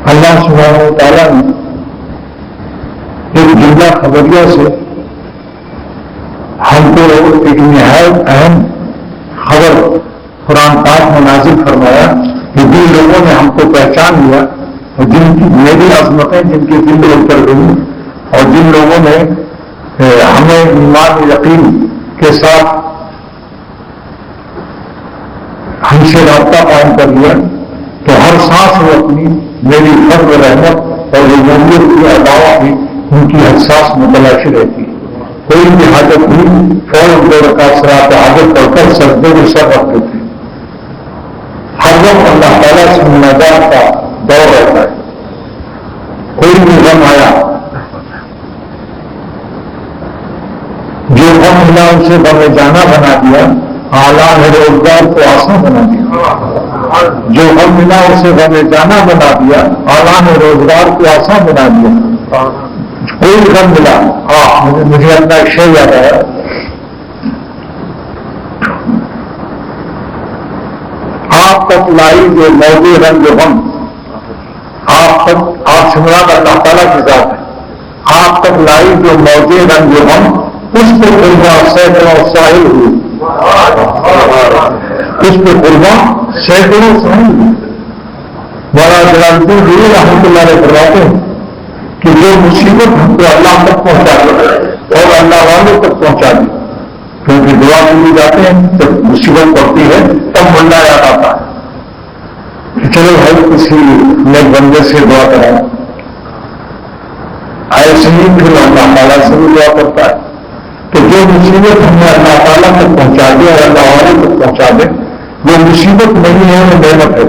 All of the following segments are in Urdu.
اللہ سبحانہ و تعالیٰ نے ایک جملہ خبریہ سے ہم کو ایک نہایت اہم خبر قرآن پاک میں نازل فرمایا کہ جن لوگوں نے ہم کو پہچان لیا اور جن کی میری عظمتیں جن کی دل اتر گئی اور جن لوگوں نے ہمیں ایمان یقین کے ساتھ ہم سے رابطہ قائم کر لیا تو ہر سانس وہ اپنی میری فضل رحمت اور ربوبیت کی عطا کی ان کی ہر سانس متلاشی رہتی ہے. کوئی بھی حاجت نہیں فوراً 2 رکعت صلاۃ حاجت پڑھ کر سجدے میں سر رکھتے تھے. ہر وقت اللہ تعالیٰ سے مناجات کا دور رہتا ہے. کوئی بھی غم آیا جو غم ملا ان سے غم جانا بنا دیا. اعلان روزگار کو آسان بنا دیا. جو غم ملا اسے غم جانا بنا دیا. اعلان روزگار کو آسان بنا دیا. کوئی غم ملا مجھے اپنا ایک شعر یاد آیا. آپ تک لائی جو موضوع رنگ غم آپ سے مراد اللہ تعالیٰ کی ذات ہے. آپ تک لائی جو موضوع رنگ غم اس پہ قربان سینکڑوں ساحل ہوئی. اس پہ قربان سینکڑوں ساحل ہوئی. مولانا جلال الدین رومی رحمۃ اللہ علیہ فرماتے ہیں کہ جو مصیبت ہم کو اللہ تک پہنچا دے اور اللہ والوں تک پہنچا دے کیونکہ دعا ملی جاتے ہیں جب مصیبت پڑتی ہے تب ملا یاد آتا ہے کہ چلو بھائی کسی نیک بندے سے دعا کرائیں. ایسے ہی پھر اللہ تعالیٰ سے بھی دعا کرتا ہے. تو جو مصیبت ہمیں اللہ تعالیٰ تک پہنچا دے اور اللہ والوں تک پہنچا دے وہ مصیبت نہیں ہے وہ نعمت ہے.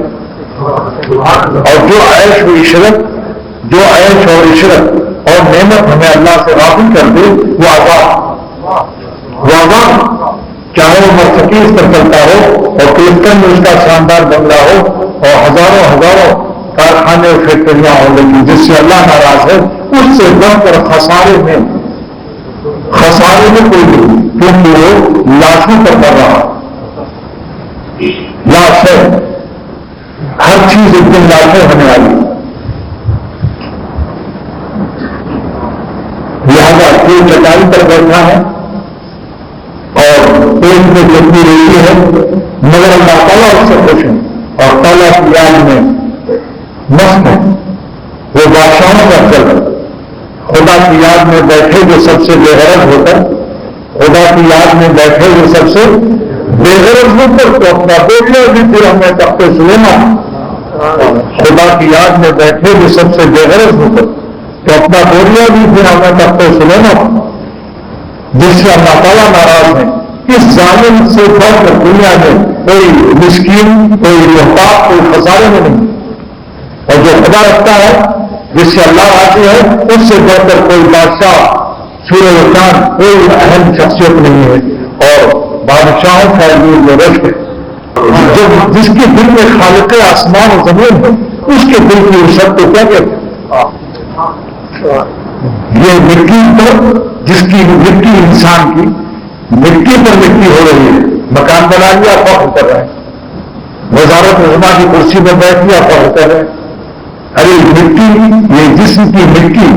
اور جو عیش و عشرت جو عیش اور عشرت اور نعمت ہمیں اللہ سے غافل کر دے وہ عذاب چاہے وہ مرتقیز پر چلتا ہو اور کلکٹن میں اس کا شاندار بنگلہ ہو اور ہزاروں کارخانے اور فیکٹریاں ہو لیکن جس سے اللہ ناراض ہے اس سے بڑھ کر خسارے میں کوئی نہیں کیونکہ وہ لاشوں پر بڑھ رہا. لاش ہے ہر چیز ایک دن لاشیں ہونے والی. لہذا کوئی چٹائی پر بیٹھا ہے اور پیٹ میں جتنی رہتی ہے مگر اللہ تعالیٰ اس سے خوش ہے اور تعالیٰ کی یاد میں مست ہے. وہ بادشاہوں کا چل ہے. خدا کی یاد میں بیٹھے جو سب سے بے غرض ہو کر خدا کی یاد میں بیٹھے جو سب سے بے غرض ہو کر تو اپنا بیٹھے بھی پھر ہمیں تخت سلیمان. خدا کی یاد میں بیٹھے جو سب سے بے غرض ہو کر تو اپنا بوریا بھی پھر ہمیں تخت سلیمان جس سے اللہ تعالیٰ ناراض ہے. اس ظالم سے بڑھ کر دنیا میں کوئی مسکین کوئی محتاج کوئی خسارے میں نہیں. اور جو خدا رکھتا ہے جس سے اللہ راضی ہے اس سے بڑھ کر کوئی بادشاہ سورہ و چاند کوئی اہم شخصیت نہیں ہے. اور بادشاہوں کا یہ رشک ہے جو جس کے دل میں خالق آسمان و زمین ہے اس کے دل کی وسعت کو کیا کہتے ہیں. یہ مٹی پر جس کی مٹی انسان کی مٹی پر مٹی ہو رہی ہے. مکان بنا لیا فخر کر رہے ہیں. وزارت عظمیٰ کی کرسی پر بیٹھ لیا فخر کر رہے ہیں. ارے مٹی یہ جسم کی مٹی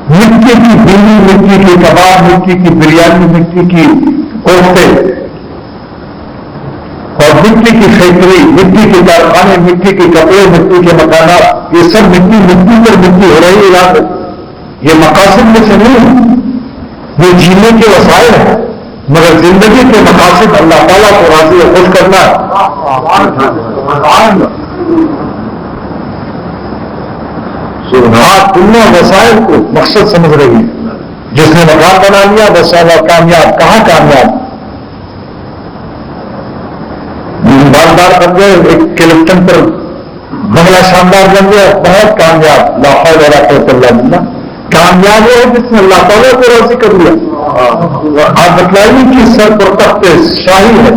کی بلی مٹی کی کباب مٹی کی بریانی مٹی کی کوفتے اور مٹی کی فیکٹری مٹی کے کارخانے مٹی کے کپڑے مٹی کے مکانات یہ سب مٹی پر مٹی ہو رہی ہے. یاد یہ مقاصد میں سے نہیں یہ جینے کے وسائل ہیں مگر زندگی کے مقاصد اللہ تعالیٰ کو راضی و خوش کرنا ہے. دنیا وسائل کو مقصد سمجھ رہی ہے. جس نے مکان بنا لیا بس کامیاب. کہاں کامیاب؟ بار بن گئے ایک کلکٹن پر بنگلہ شاندار بن گیا بہت کامیاب. لا حول ولا قوت الا باللہ. کامیاب ہے جس نے اللہ تعالیٰ کو راضی کر لیا. آپ بتلائیے کہ سر پر تخت شاہی ہے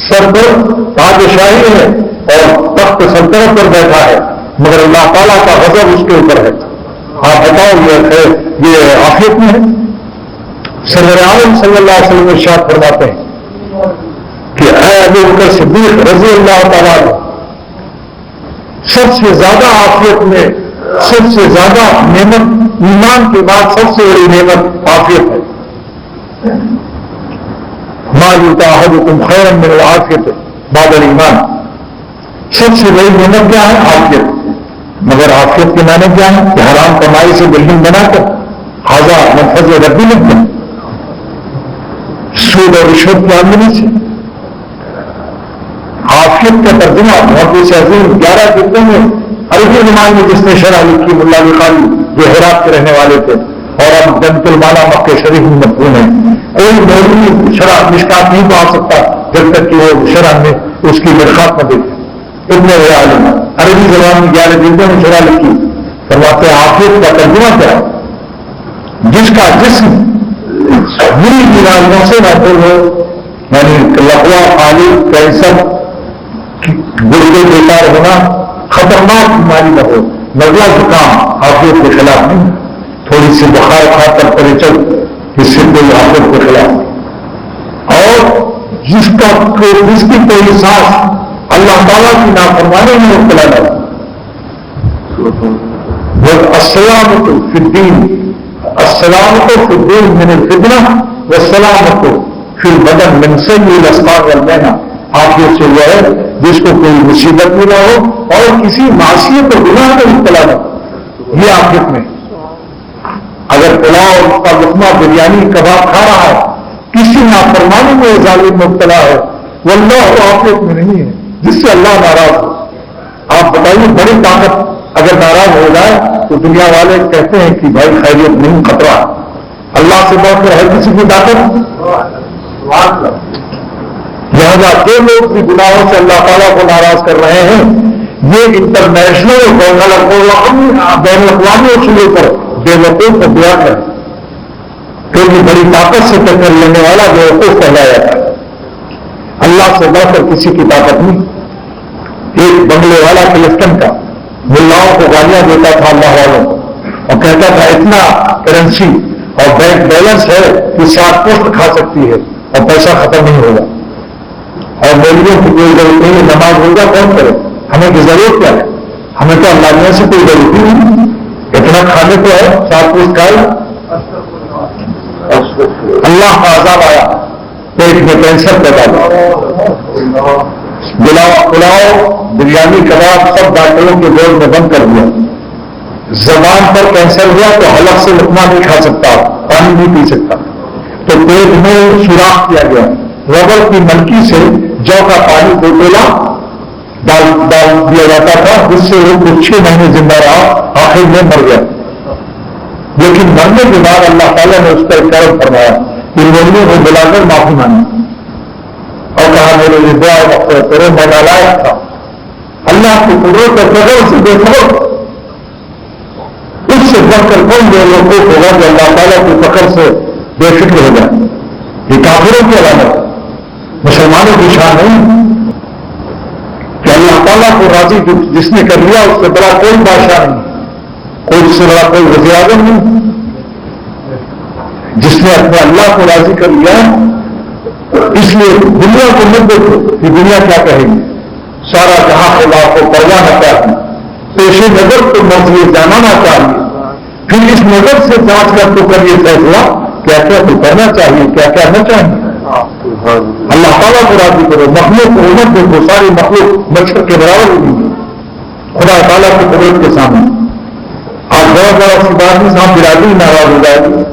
سر پر تاج شاہی ہے اور تخت سلطنت پر بیٹھا ہے مگر اللہ تعالیٰ کا غضب اس کے اوپر ہے. آپ بتاؤ یہ عافیت میں ہے. سرور عالم صلی اللہ علیہ وسلم ارشاد فرماتے ہیں کہ اے ابو بکر صدیق رضی اللہ تعالیٰ سب سے زیادہ عافیت میں سب سے زیادہ نعمت، ایمان کے بعد سب سے بڑی نعمت عافیت ہے. ما یؤتی احدکم خیرا من العافیۃ بعد الایمان. سب سے بڑی نعمت کیا ہے؟ عافیت. مگر عافیت کے معنی کیا ہے؟ کہ حرام کمائی سے بلڈنگ بنا کر حاضہ منفذ ربی لگتا، سود اور رشوت کی آمدنی سے. عافیت کا ترجمہ محدث عظیم 11 جلدوں میں عربی زبان میں جس نے شرح لکھی ملا علی قاری جو ہرات کے رہنے والے تھے اور اب جنت المالا مکہ شریف میں مدفون ہے. کوئی مولوی شرح مشکات نہیں پا سکتا جب تک کہ وہ شرح میں اس کی درخواست نہ دیکھے. ابن عالم عربی زبان میں 11 جلدوں میں شرح لکھی. فرماتے ہیں عافیت کا ترجمہ کیا ہے؟ جس کا جسم بری بیماریوں سے محفوظ ہو، یعنی لقوا، خالی، کینسر، گردے بیکار ہونا، خطرناک بیماری نہ ہو. نزلہ زکام عافیت کے خلاف نہیں. تھوڑی سی بخار کھا کر چل، اس سے کوئی عافیت کے خلاف نہیں. اور جس کی کوئی سانس اللہ تعالیٰ کی نافرمانی میں مبتلا نہ ہو. السلامۃ فی الدین، السلامۃ فی الدین من الفتنہ والسلامۃ فی البدن من سیء الاسقام والمحنہ. عافیت سے وہ ہے جس کو کوئی مصیبت بھی نہ ہو اور کسی معصیت و گناہ میں مبتلا نہ ہو. یہ عافیت میں. اگر پلاؤ کا لقمہ بریانی کباب کھا رہا ہے، کسی نافرمانی میں ظالم مبتلا ہے، واللہ عافیت میں نہیں ہے، جس سے اللہ ناراض ہو. آپ بتائیے بڑی طاقت اگر ناراض ہو جائے تو دنیا والے کہتے ہیں کہ بھائی خیریت نہیں، خطرہ. اللہ سے بڑھ کر ہے کسی کی طاقت؟ لہذا جو لوگ بھی گناہوں سے اللہ تعالیٰ کو ناراض کر رہے ہیں، یہ انٹرنیشنل بین الاقوامی اصولوں پر بے وقوف کو بیان ہے. کیونکہ بڑی طاقت سے ٹکر لینے والا بے وقوف کہلایا جاتا ہے. اللہ سے بڑھ کر کسی کی طاقت نہیں. ایک بنگلے والا کلفٹن کا ملاؤں کو گالیاں دیتا تھا اللہ والوں کو، اور کہتا تھا اتنا کرنسی اور بینک بیلنس ہے کہ 7 پوسٹ کھا سکتی ہے اور پیسہ ختم نہیں ہوگا. اور مولویوں کی کوئی ضرورت نہیں ہے، نماز ہوگا کون کرے؟ ہمیں کی ضرورت کیا ہے؟ ہمیں تو اللہ نے سے کوئی ضرورت نہیں. اتنا کھانے کو ہے 7 پوسٹ کھائے. اللہ کا عذاب آیا، پیٹ میں کینسر پیدا ہوا. پلاؤ بریانی کباب سب ڈاکٹروں کے بورڈ میں بند کر دیا. زبان پر کینسر ہوا تو حلق سے لقمہ نہیں کھا سکتا، پانی نہیں پی سکتا. تو پیٹ میں سوراخ کیا گیا، ربڑ کی نلکی سے جو کا پانی بوتلا ڈال دیا جاتا تھا، جس سے وہ 6 مہینے زندہ رہا، آخر میں مر گیا. لیکن مرنے کے بعد اللہ تعالیٰ نے اس پر کرم فرمایا، پیرولیوں کو بلا کر معافی مانگی اور کہا میرے لیے دعا مغفرت کرو، میں نالائق تھا. اللہ کی قدرت اور قدر سے بے خبر، اس سے بڑھ کر کون بے وقوف ہوگا کہ اللہ تعالیٰ کی فکر سے بے فکر ہو جائے. یہ کافروں کی علامت، مسلمانوں کی شان نہیں کہ اللہ تعالیٰ کو راضی جس نے کر لیا اس سے بڑا کوئی بادشاہ نہیں، کوئی اس سے بڑا کوئی وزیر اعظم نہیں. جس نے اپنے اللہ کو راضی کر لیا، اس لیے دنیا کو مت دیکھو کہ دنیا کیا کہے گی. سارا جہاں خلاف کو پرواہ نہ چاہیے، پیش نظر تو منزل جانا نہ چاہیے. پھر اس نظر سے جانچ کر تو کر یہ فیصلہ کیا کیا تو کرنا چاہیے، کیا کیا نہ چاہیے. اللہ تعالیٰ کو راضی کرو. مخلوق کو امت دیکھو، ساری مخلوق مچھر کے برابر ہوگی خدا تعالیٰ کی قدرت کے سامنے. آج بہت بڑا سی بات نہیں، صاحب برادری ناراض ہو جائے گی.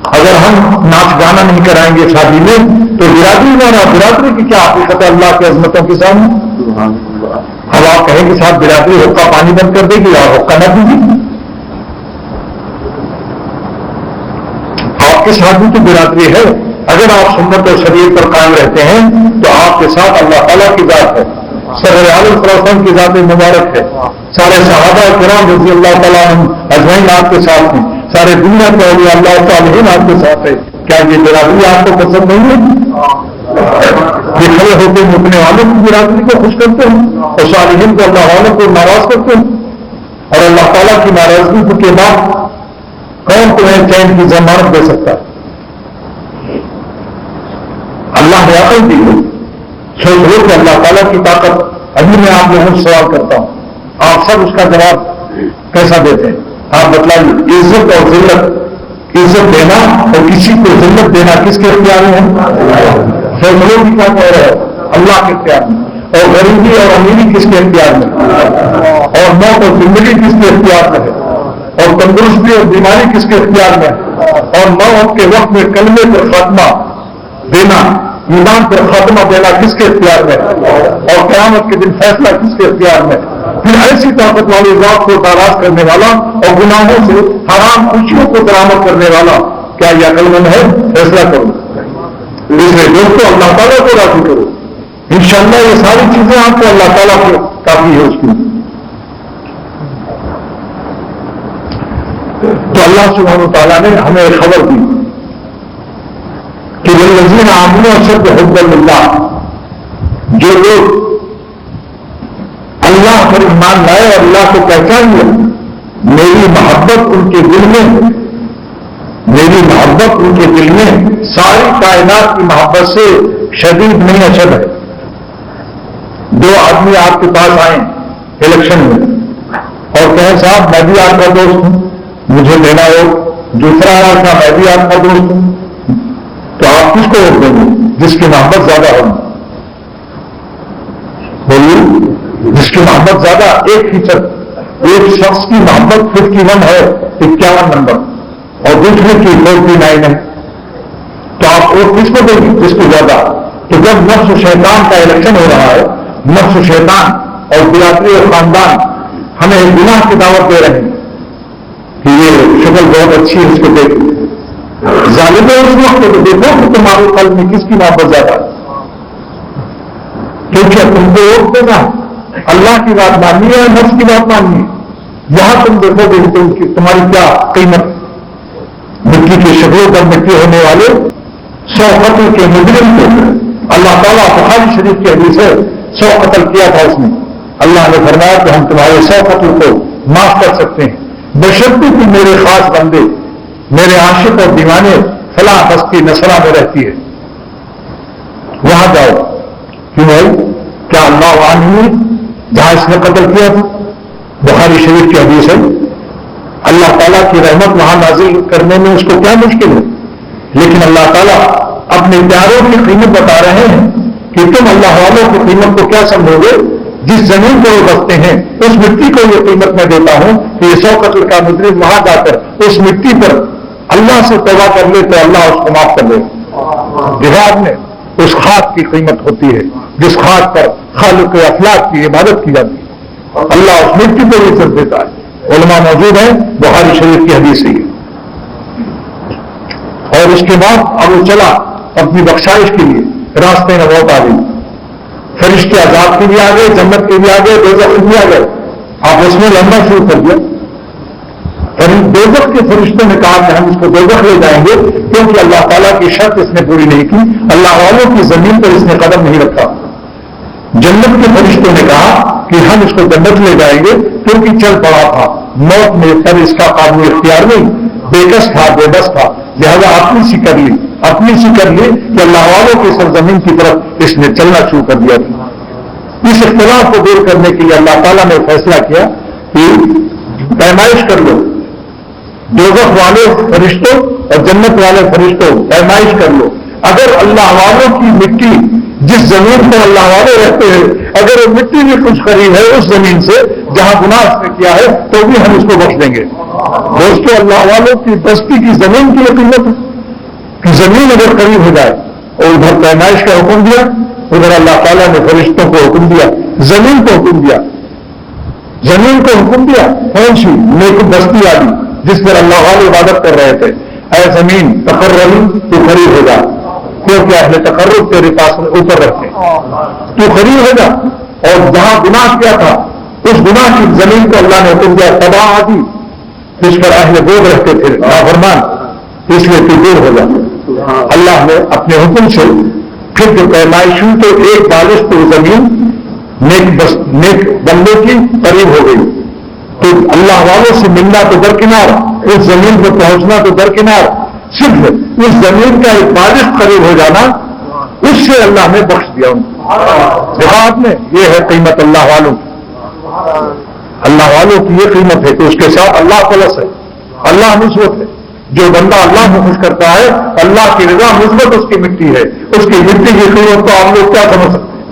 اگر ہم ناچ گانا نہیں کرائیں گے شادی میں تو برادری کی کیا حقیقت ہے اللہ کی عظمتوں کے سامنے؟ اب آپ کہیں گے صاحب برادری حقہ پانی بند کر دے گی اور حقہ نہ دیجیے. آپ کے ساتھ بھی تو برادری ہے. اگر آپ سنت اور شریعت پر قائم رہتے ہیں تو آپ کے ساتھ اللہ تعالیٰ کی ذات ہے، سرور عالم صلی اللہ علیہ وسلم کی ذات مبارک ہے، سارے صحابہ کرام رضی اللہ تعالیٰ عنہ اجمعین آپ کے ساتھ ہیں، سارے دنیا کے اولیاء اللہ صالحین آپ کے ساتھ ہے. کیا یہ برادری آپ کو پسند نہیں ہے؟ یہ کھڑے ہوتے ہیں اپنے والوں کی برادری کو خوش کرتے ہیں اور صالحین کو اللہ والوں کو ناراض کرتے ہیں. اور اللہ تعالیٰ کی ناراضگی کے بعد کون تمہیں چین کی ضمانت دے سکتا ہے؟ اللہ نے عقل دی ہے. سوچ لو کہ اللہ تعالیٰ کی طاقت. ابھی میں آپ لوگوں سے سوال کرتا ہوں، آپ سب اس کا جواب کیسا دیتے ہیں؟ آپ بتلائیے. عزت اور ذلت، عزت دینا اور کسی کو ذلت دینا کس کے اختیار میں ہے؟ پھر لوگ بھی کیا کہہ رہے ہیں؟ اللہ کے اختیار میں. اور غریبی اور امیری کس کے اختیار میں؟ اور موت اور زندگی کس کے اختیار میں ہے؟ اور تندرستی اور بیماری کس کے اختیار میں ہے؟ اور موت کے وقت میں کلمے پر خاتمہ دینا، ایمان پر خاتمہ دینا کس کے اختیار میں ہے؟ اور قیامت کے دن فیصلہ کس کے اختیار میں ہے؟ پھر ایسی طاقت والی ذات کو ناراض کرنے والا اور گناہوں سے حرام خوشیوں کو برآمد کرنے والا کیا یہ عقل مند ہے؟ فیصلہ کرو. اس لیے دوستوں اللہ تعالیٰ کو راضی کرو. انشاءاللہ یہ ساری چیزیں آپ کو اللہ تعالیٰ کو کافی ہے. اس کی تو اللہ سبحانہ و تعالیٰ نے ہمیں ایک خبر دی کہ والذین آمنوا اشد حبا للہ، جو لوگ اللہ پر ایمان لائے اور اللہ کو پہچان لیا، میری محبت ان کے دل میں، میری محبت ان کے دل میں ساری کائنات کی محبت سے شدید نہیں اشد ہے. دو آدمی آپ کے پاس آئیں الیکشن میں اور کہیں صاحب میں بھی آپ کا دوست ہوں، مجھے دینا ہو. دوسرا آیا تھا میں بھی آپ کا دوست ہوں. تو آپ کس کو ووٹ دیں گے؟ جس کی محبت زیادہ ہو. بولیے، جس کی محبت زیادہ. ایک فیصد ایک شخص کی محبت 51 ہے، 51 نمبر، اور دوسرے کی 49 ہے. تو آپ ووٹ کس کو دیں گے؟ جس کو زیادہ. تو جب نفس و شیطان کا الیکشن ہو رہا ہے، نفس و شیطان اور برادری اور خاندان ہمیں گناہ کی دعوت دے رہے ہیں کہ یہ شکل بہت اچھی ہے، اس کو دیکھو. ظالم اس وقت تو دیکھو کہ تمہارے قلب میں کس کی محبت زیادہ ہے. کیونکہ تم کو ووٹ دینا اللہ کی بات ماننی ہے، نفس کی بات ماننی ہے. یہاں تم دیکھو گے تمہاری کیا قیمت. مٹی کے شکلوں پر مٹی ہونے والے 100 قتل کے مجرم کو اللہ تعالیٰ بخاری شریف کی حدیث ہے 100 قتل کیا تھا اس نے. اللہ نے فرمایا کہ ہم تمہارے 100 قتل کو معاف کر سکتے ہیں بشرطے کہ میرے خاص بندے، میرے عاشق اور دیوانے فلاں بستی نصرہ میں رہتی ہے، وہاں جاؤ. کیوں بھائی؟ کیا اللہ عنہ جہاں اس نے قتل کیا تھا؟ بخاری شریف کی حدیث ہے. اللہ تعالیٰ کی رحمت وہاں نازل کرنے میں اس کو کیا مشکل ہے؟ لیکن اللہ تعالیٰ اپنے پیاروں کی قیمت بتا رہے ہیں کہ تم اللہ والوں کی قیمت کو کیا سمجھو گے؟ جس زمین کو وہ بستے ہیں اس مٹی کو یہ قیمت میں دیتا ہوں کہ یہ 100 قتل کا مجرم وہاں جا کر اس مٹی پر اللہ سے توبہ کر لے تو اللہ اس کو معاف کر دے. جہاد میں اس خاک کی قیمت ہوتی ہے جس خاک پر خالق افلاک کی عبادت کی جاتی ہے. اللہ اس مٹی کو عزت دیتا ہے. علماء موجود ہیں، بخاری شریف کی حدیث ہے. اور اس کے بعد اب وہ چلا اپنی بخشائش کے لیے، راستے میں موت آ گئی. فرشتے عذاب کے بھی آ گئے، جنت کے بھی آ گئے، دوزخ کے بھی آ گئے. آپ اس میں لڑنا شروع کر دیا. اور ان دوزخ کے فرشتوں نے کہا کہ ہم اس کو دوزخ لے جائیں گے کیونکہ اللہ تعالیٰ کی شرط اس نے پوری نہیں کی، اللہ والوں کی زمین پر اس نے قدم نہیں رکھا. جنت کے فرشتوں نے کہا کہ ہم اس کو جنت لے جائیں گے کیونکہ چل پڑا تھا موت میں، پر اس کا قابو اختیار نہیں، بے کس تھا، بے بس تھا، لہذا اپنی سی کر لی کہ اللہ والوں کی سرزمین کی طرف اس نے چلنا شروع کر دیا تھا. اس اختلاف کو دور کرنے کے لیے اللہ تعالیٰ نے فیصلہ کیا کہ پیمائش کر لو، دوزخ والے فرشتوں اور جنت والے فرشتوں پیمائش کر لو. اگر اللہ والوں کی مٹی جس زمین پر اللہ والے رہتے ہیں اگر وہ مٹی بھی کچھ قریب ہے اس زمین سے جہاں گناہ اس نے کیا ہے تو بھی ہم اس کو بخش دیں گے. دوستوں اللہ والوں کی بستی کی زمین کی قیمت ہے کہ زمین اگر قریب ہو جائے اور ادھر پیمائش کا حکم دیا، ادھر اللہ تعالیٰ نے فرشتوں کو حکم دیا، زمین کو حکم دیا. زمین کو حکم دیا کون سی؟ نیک بستی والی جس پر اللہ والے عبادت کر رہے تھے. اے زمین تقربی تو قریب ہو جا، کیونکہ اہل تقرب تیرے پاس اوپر رکھتے، تو قریب ہو جا. اور جہاں گناہ کیا تھا اس گناہ کی زمین کو اللہ نے حکم دیا تباہ آدھی، جس پر اہل بود رہتے تھے نافرمان، اس لیے تو دور ہو جا. اللہ نے اپنے حکم سے پھر جو پیمائش ہوئی تو ایک بالش تو زمین نیک بندوں کی قریب ہو گئی. تو اللہ والوں سے ملنا تو درکنار، اس زمین پر پہنچنا تو درکنار، صرف اس زمین کا ایک بالش قریب ہو جانا اس سے اللہ نے بخش دیا ان کو. جہاد میں یہ ہے قیمت اللہ والوں کی. اللہ والوں کی یہ قیمت ہے کہ اس کے ساتھ اللہ پلس ہے، اللہ مثبت ہے. جو بندہ اللہ کو خوش کرتا ہے، اللہ کی رضا مثبت اس کی مٹی ہے. اس کی مٹی کی قیمت کو آپ لوگ کیا سمجھ سکتے ہیں؟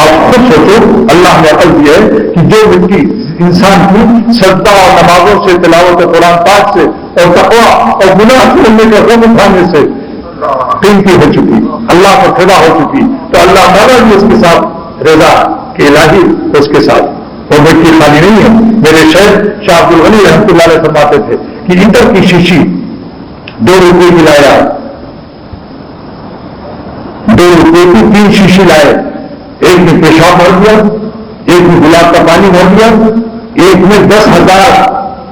آپ خود سوچو. اللہ نے عقل دی ہے کہ جو مٹی انسان کی سجدہ اور نمازوں سے، تلاوت قرآن پاک سے اور تقویٰ اور گناہ کرنے کا غم اٹھانے سے قیمتی ہو چکی، اللہ پر فدا ہو چکی، تو اللہ تعالیٰ بھی اس کے ساتھ رضا کہ الہی اس کے ساتھ وہ مٹی خالی نہیں ہے. میرے شیخ شاہ عبد الغنی رحمۃ اللہ علیہ فرماتے تھے کہ ایٹر کی شیشی 2 روپے کی لایا، 2 روپے کی 3 شیشی لائے. ایک میں پیشاب بھر دیا، ایک میں گلاب کا پانی بھر دیا، ایک میں 10,000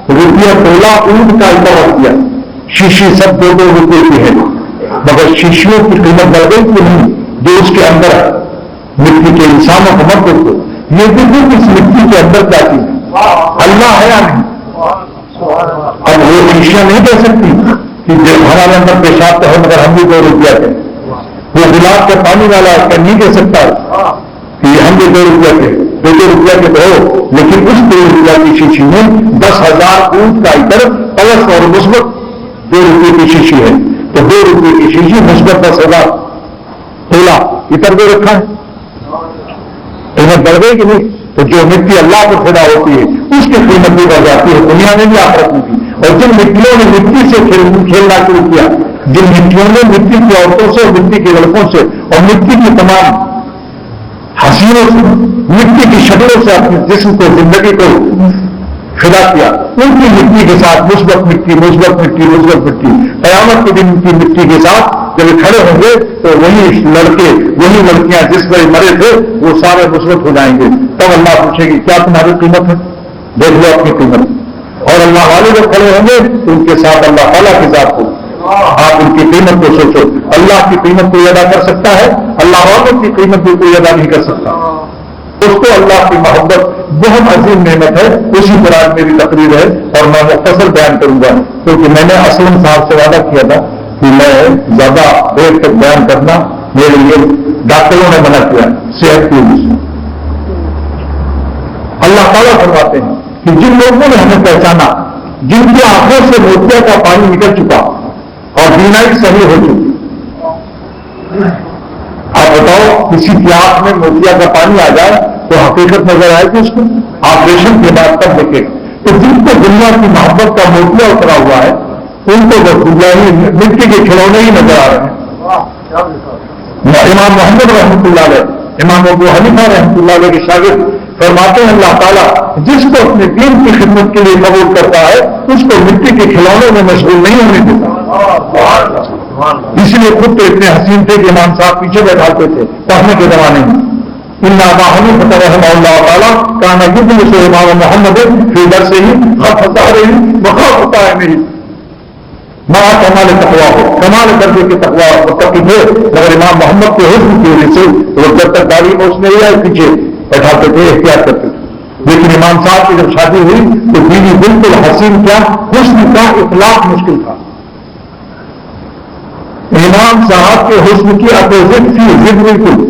روپیہ تولا اونٹ کا عطا رکھ دیا. شیشی سب 2 روپے کی ہے، مگر شیشیوں کی قیمت بڑھ گئی کہ نہیں جو اس کے اندر ہے. مٹی کے انسانوں کو مت دیکھو، یہ دیکھو کہ اس مٹی کے اندر کیا چیز ہے، اللہ ہے یا نہیں. اب وہ شیشیاں نہیں دے سکتی کہ ہمارے اندر پیشاب تو ہے مگر ہم بھی 2 روپیہ کے. وہ گلاب کے پانی والا کیا نہیں دے سکتا کہ ہم بھی 2 روپیہ کے، 2 روپیہ کے تو ہو، لیکن اس 2 روپیہ کی شیشی میں 10,000 اونٹ کا عطر پلس اور مثبت 2 روپے کی شیشی ہے. تو 2 روپے کی شیشی مثبت 10,000 تولا عطر دے رکھا ہے. قیمت بڑھ گئی کہ نہیں؟ تو جو مٹی اللہ کو خدا ہوتی ہے اس کی قیمت بھی بڑھ جاتی ہے، دنیا میں بھی آخرت میں بھی. اور جن مٹیوں نے مٹی سے کھیلنا شروع کیا، جن مٹیوں نے مٹی کی عورتوں سے، مٹی کے لڑکوں سے اور مٹی کی تمام حسینوں سے، مٹی کی شکلوں سے اپنے جسم کو، زندگی کو فدا کیا، ان کی مٹی کے ساتھ مثبت مٹی، مثبت مٹی، مثبت مٹی. قیامت کے دن ان کی مٹی کے ساتھ جب کھڑے ہوں گے تو وہی لڑکے، وہی لڑکیاں جس پر مرے تھے وہ سارے مثبت ہو جائیں گے. تب اللہ پوچھے گی کیا تمہاری قیمت ہے؟ دیکھ لو اپنی قیمت. اور اللہ والے جب کھڑے ہوں گے تو ان کے ساتھ اللہ تعالیٰ کی ذات ہو. آپ ان کی قیمت کو سوچو. اللہ کی قیمت کوئی ادا کر سکتا ہے؟ اللہ والوں کی قیمت بھی کوئی ادا نہیں کر سکتا. اس کو اللہ کی محبت بہت عظیم نعمت ہے. اسی پر آج میری تقریر ہے اور میں مختصر بیان کروں گا کیونکہ میں نے اسلم صاحب سے وعدہ کیا تھا کہ میں زیادہ دیر تک بیان کرنا میرے لیے ڈاکٹروں نے منع کیا صحت کی وجہ سے. اللہ تعالیٰ فرماتے ہیں کہ جن لوگوں نے ہمیں پہچانا، جن کی آنکھوں سے موتیا کا پانی نکل چکا اور بینائی صحیح ہو چکی. آپ بتاؤ کسی کی آنکھ میں موتیا کا پانی آ جائے تو حقیقت نظر آئے گی اس کو؟ آپریشن کے بعد تب دیکھے. تو جن کو دنیا کی محبت کا موتیا اترا ہوا ہے ان کو بس دنیا ہی مٹی کے کھلونے ہی نظر آ رہے ہیں. امام محمد رحمۃ اللہ علیہ، امام ابو حنیفہ رحمۃ اللہ علیہ کے شاگرد فرماتے ہیں اللہ تعالیٰ جس کو اپنے دین کی خدمت کے لیے قبول کرتا ہے اس کو مٹی کے کھلونے میں مشغول نہیں ہونے دیتا. اس لیے خود تو اتنے حسین تھے کہ امام صاحب پیچھے بیٹھاتے تھے پڑھنے کے زمانے میں. ابا حنیفہ رحمہ اللہ تعالیٰ کانا گدل سے امام محمد پھر در سے ہی فتح رہی بخار ہوتا ہے میری ماں کمال تقوا ہو، کمال درجے کے تقوا متقی تھے مگر امام محمد کے حسن کی وجہ سے وہ جب تک گاڑی پہنچ نہیں آئے پیچھے بیٹھاتے تھے، احتیاط کرتے تھے. لیکن امام صاحب کی جب شادی ہوئی تو بیوی بالکل حسین کیا، حسن کا اطلاق مشکل تھا. امام صاحب کے حسن کی اپوزٹ تھی ضد بالکل.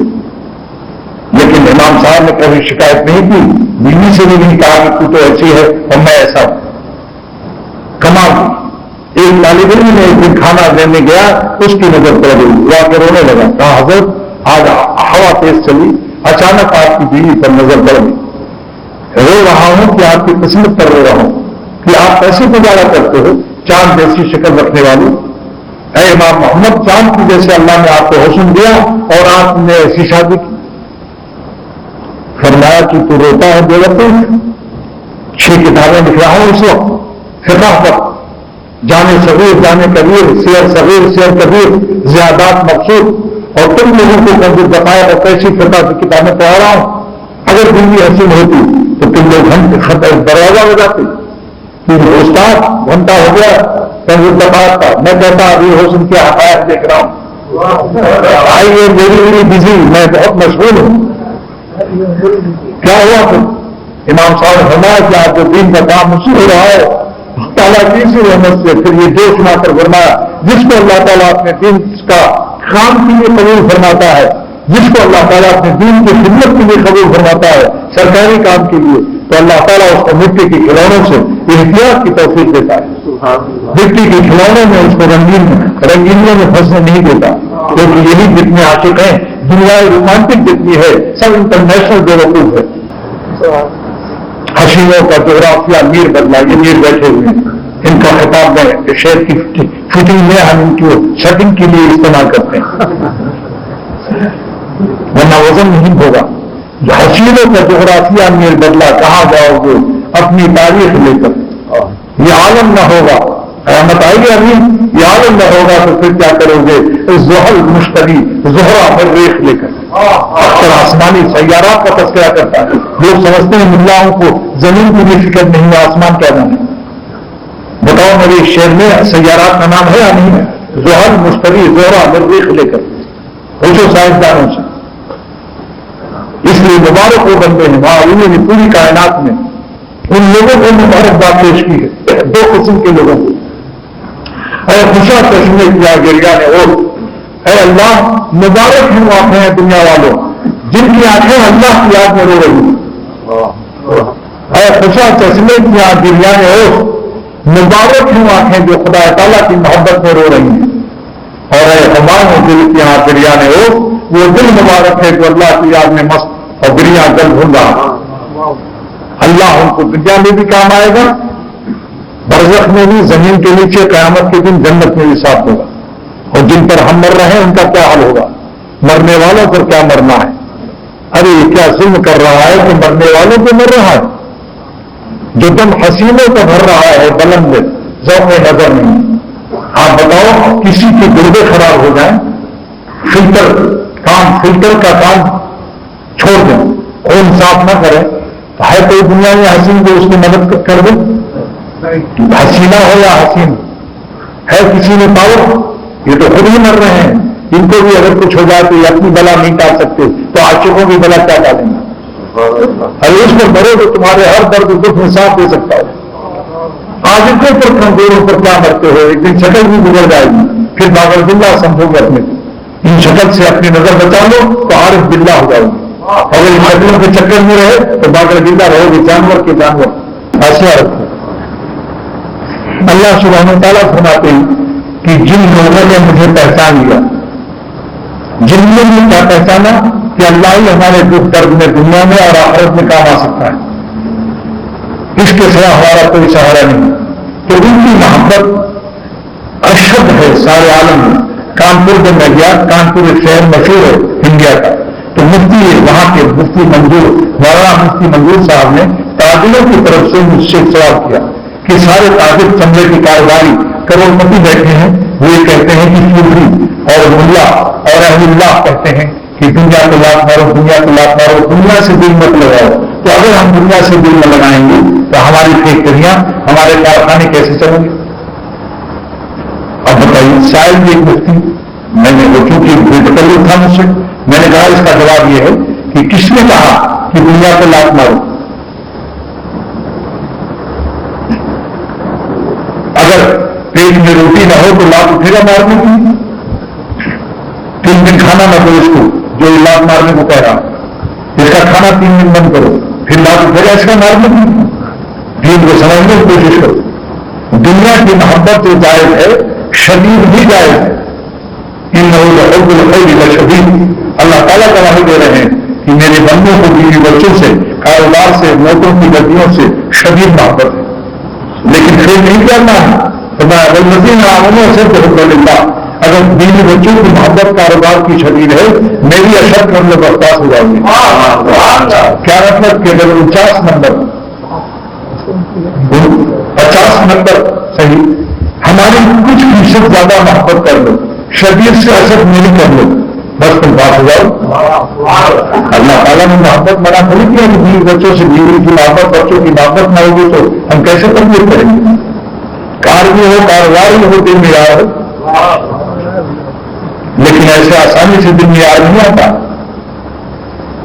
لیکن امام صاحب نے کبھی شکایت نہیں کی، بیوی سے بھی نہیں کہا کہ تو تو ایسی ہے اور میں ایسا ہوں. کمال کی ایک طالب علم نے ایک دن کھانا دینے گیا، اس کی نظر پڑ گئی، وہ آ کے رونے لگا. کہا حضرت آج ہوا تیز چلی، اچانک آپ کی بیوی پر نظر پڑ گئی. رو رہا ہوں کہ آپ کی قسمت پر رو رہا ہوں کہ آپ کیسے گزارا کرتے ہو چاند جیسی شکل رکھنے والی. اے امام محمد، چاند کی جیسے اللہ نے آپ کو حسن دیا اور آپ نے ایسی شادی کی. فرمایا کہ تو روتا ہے بے وقت. 6 کتابیں لکھ رہا ہوں اس وقت فقہ پر، جانے صغیر جانے کبیر، سیر صغیر سیر کبیر، زیادات مقصود، اور تم لوگوں کو کنجر بقایا اور کیسی فقہ کی کتابیں پڑھا رہا ہوں. اگر دلی حسین ہوتی تو تم لوگ دروازہ ہو جاتے. استاد گھنٹہ ہو گیا کنجر بقایا کا، میں کہتا ابھی حسن کے حقائق دیکھ رہا ہوں. آئیے میری بزی، میں بہت مشغول ہوں. کیا ہوا پھر؟ امام صاحب نے فرمایا کہ آپ کو دین کا کام مشکل ہو رہا ہے تعالیٰ کی اسی رحمت سے. پھر یہ دو سنا کر فرمایا جس کو اللہ تعالیٰ اپنے دین کا کام کے لیے قبول فرماتا ہے، جس کو اللہ تعالیٰ اپنے دین کی خدمت کے لیے قبول فرماتا ہے، سرکاری کام کے لیے، تو اللہ تعالیٰ اس کو مٹی کے کھلونوں سے احتیاط کی توفیق دیتا ہے. مٹی کے کھلونوں میں اس کو رنگینیوں میں پھنسنے نہیں دیتا، کیونکہ یہی جتنے عاشق ہیں، دنیا رومانٹک جتنی ہے سب انٹرنیشنل بیوقوف ہے. حسینوں کا جغرافیہ میر بدلا، یہ میر بیٹھے ہوئے ہیں، ان کا خطاب میں شہر کی فٹنگ میں ہم ان کی شٹنگ کے لیے استعمال کرتے ہیں، ورنہ وزن نہیں ہوگا. حسینوں کا جغرافیہ میر بدلا، کہاں جاؤ گے اپنی تاریخ لے کر؟ یہ عالم نہ ہوگا، قیامت آئے گی امین، یہ عالم نہ ہوگا تو پھر کیا کرو گے؟ زحل مشتری، زہرا مریخ لے کر. اکثر آسمانی سیارات کا تذکرہ کرتا ہے. لوگ سمجھتے ہیں ملاؤں کو زمین کی بھی فکر نہیں ہے، آسمان کیا جانے. بتاؤ میرے شہر میں سیارات کا نام ہے یا نہیں ہے؟ زحل مشتری زہرا مریخ لے کر پوچھو سائنسدانوں سے. اس لیے مبارک وہ بندے ہیں وہاں انہوں نے پوری کائنات میں ان لوگوں کو مبارکباد پیش کی ہے. دو قسم کے لوگوں کو. اے خوشا چشمے کیا گریا نے اور اے اللہ مبارک ہیں آنکھیں ہیں دنیا والوں جن کی آنکھیں اللہ کی یاد میں رو رہی ہیں. اے خوشا چشمے کیا گریا نے اور مبارک ہیں آنکھیں جو خدا تعالیٰ کی محبت میں رو رہی ہیں. اور اے ہماروں دل کی آنکھ گریا نے اور وہ دل مبارک ہے جو اللہ کی یاد میں مست اور گریا دل بھول رہا. اللہ ان کو دنیا میں بھی کام آئے گا، برزخ میں بھی، زمین کے نیچے قیامت کے دن جنت میں بھی ساتھ ہوگا. اور جن پر ہم مر رہے ہیں ان کا کیا حال ہوگا؟ مرنے والوں پر کیا مرنا ہے؟ ارے یہ کیا ظلم کر رہا ہے کہ مرنے والوں پہ مر رہا ہے؟ جو دم حسینوں کا بھر رہا ہے بلند ذوق میں نظر نہیں. آپ بتاؤ کسی کے گردے خراب ہو جائیں، فلٹر کا کام چھوڑ دیں، خون صاف نہ کرے، ہے کوئی دنیا میں حسین کو اس کی مدد کر دیں؟ حسینہ ہو یا حسین ہے کسی نے پاور؟ یہ تو خود ہی مر رہے ہیں. ان کو بھی اگر کچھ ہو جائے تو یہ اپنی بلا نہیں ٹال سکتے تو عاشقوں کی بلا کیا ڈالیں گے؟ ارے اس پر مرو تو تمہارے ہر درد دکھ میں ساتھ دے سکتا ہو. عاشقوں پر کمزوروں پر کیا مرتے ہو؟ ایک دن شکل بھی گزر جائے گی، پھر باغر باللہ سمجھو گے اپنے ان شکل سے اپنی نظر بچا لو تو عارف باللہ ہو جاؤ گے. اگر ان شکلوں کے چکر میں رہے تو باغر باللہ رہو گے، جانور کے جانور. ایسا رکھو. اللہ سبحانہ وتعالیٰ فرماتے ہیں کہ جن لوگوں نے مجھے پہچان لیا، جن نے بھی کیا پہچانا کہ اللہ ہی ہمارے دکھ درد میں دنیا میں اور آخرت میں کام آ سکتا ہے، اس کے سوا ہمارا کوئی سہارا نہیں. تو ان کی محبت اشد ہے سارے عالم میں. کانپور میں میں گیا، کانپور ایک شہر مشہور ہے انڈیا کا، تو مفتی وہاں کے مفتی منظور مولانا مفتی منظور صاحب نے تاجروں کی طرف سے مجھ سے سوال کیا کہ سارے تاجر چمڑے کی کاروباری کروڑپتی بیٹھے ہیں، وہ یہ کہتے ہیں کہ صوفی اور ملا اور اہل اللہ کہتے ہیں کہ دنیا کو لات مارو، دنیا کو لات مارو، دنیا سے دل مت لگاؤ. تو اگر ہم دنیا سے دل نہ لگائیں گے تو ہماری فیکٹریاں، ہمارے کارخانے کیسے چلیں گے؟ اب بتائیے. شاید بھی ایک مفتی میں نے وہ چونکہ تکلف تھا مجھ سے، میں نے کہا اس کا جواب یہ ہے کہ کس نے کہا کہ دنیا کو لات مارو؟ اگر پیٹ میں روٹی نہ ہو تو لات اٹھے گا مارنے کی؟ 3 دن کھانا نہ دو اس کو جو لات مارنے کو کہہ رہا، اس کا کھانا 3 دن بند کرو، پھر لات اٹھے گا اس کا مارنے کی؟ دین کو سمجھنے کی کوشش کرو. دنیا کی محبت جو جائز ہے شدید بھی جائز ہے. انہ لحب الخیر لشدید. اللہ تعالیٰ گواہی دے رہے ہیں کہ میرے بندوں کو بیوی بچوں سے، کاروبار سے، نوٹوں کی گڈیوں سے شدید محبت ہے، لیکن پھر نہیں کرنا ہے. والذین آمنوا اشد حبا للہ. اگر بیوی بچوں کی محبت کاروبار کی شدید ہے، میری اشد مطلب برخاست ہو جاؤں گی. کیا مطلب کہ اگر 49 نمبر 50 نمبر صحیح ہماری کچھ فیصد زیادہ محبت کر لو، شدید سے اشد نہیں کر لو، بس تم بات ہو جاؤ. اللہ تعالیٰ نے محبت منع نہیں کیا کہ بیوی بچوں سے، بیوی کی محبت بچوں کی محبت نہ ہوگی تو ہم کیسے تربیت کریں گے؟ کار بھی ہو، کاروبار بھی ہو، دل میں یار ہو، لیکن ایسے آسانی سے دل میں یار نہیں آتا.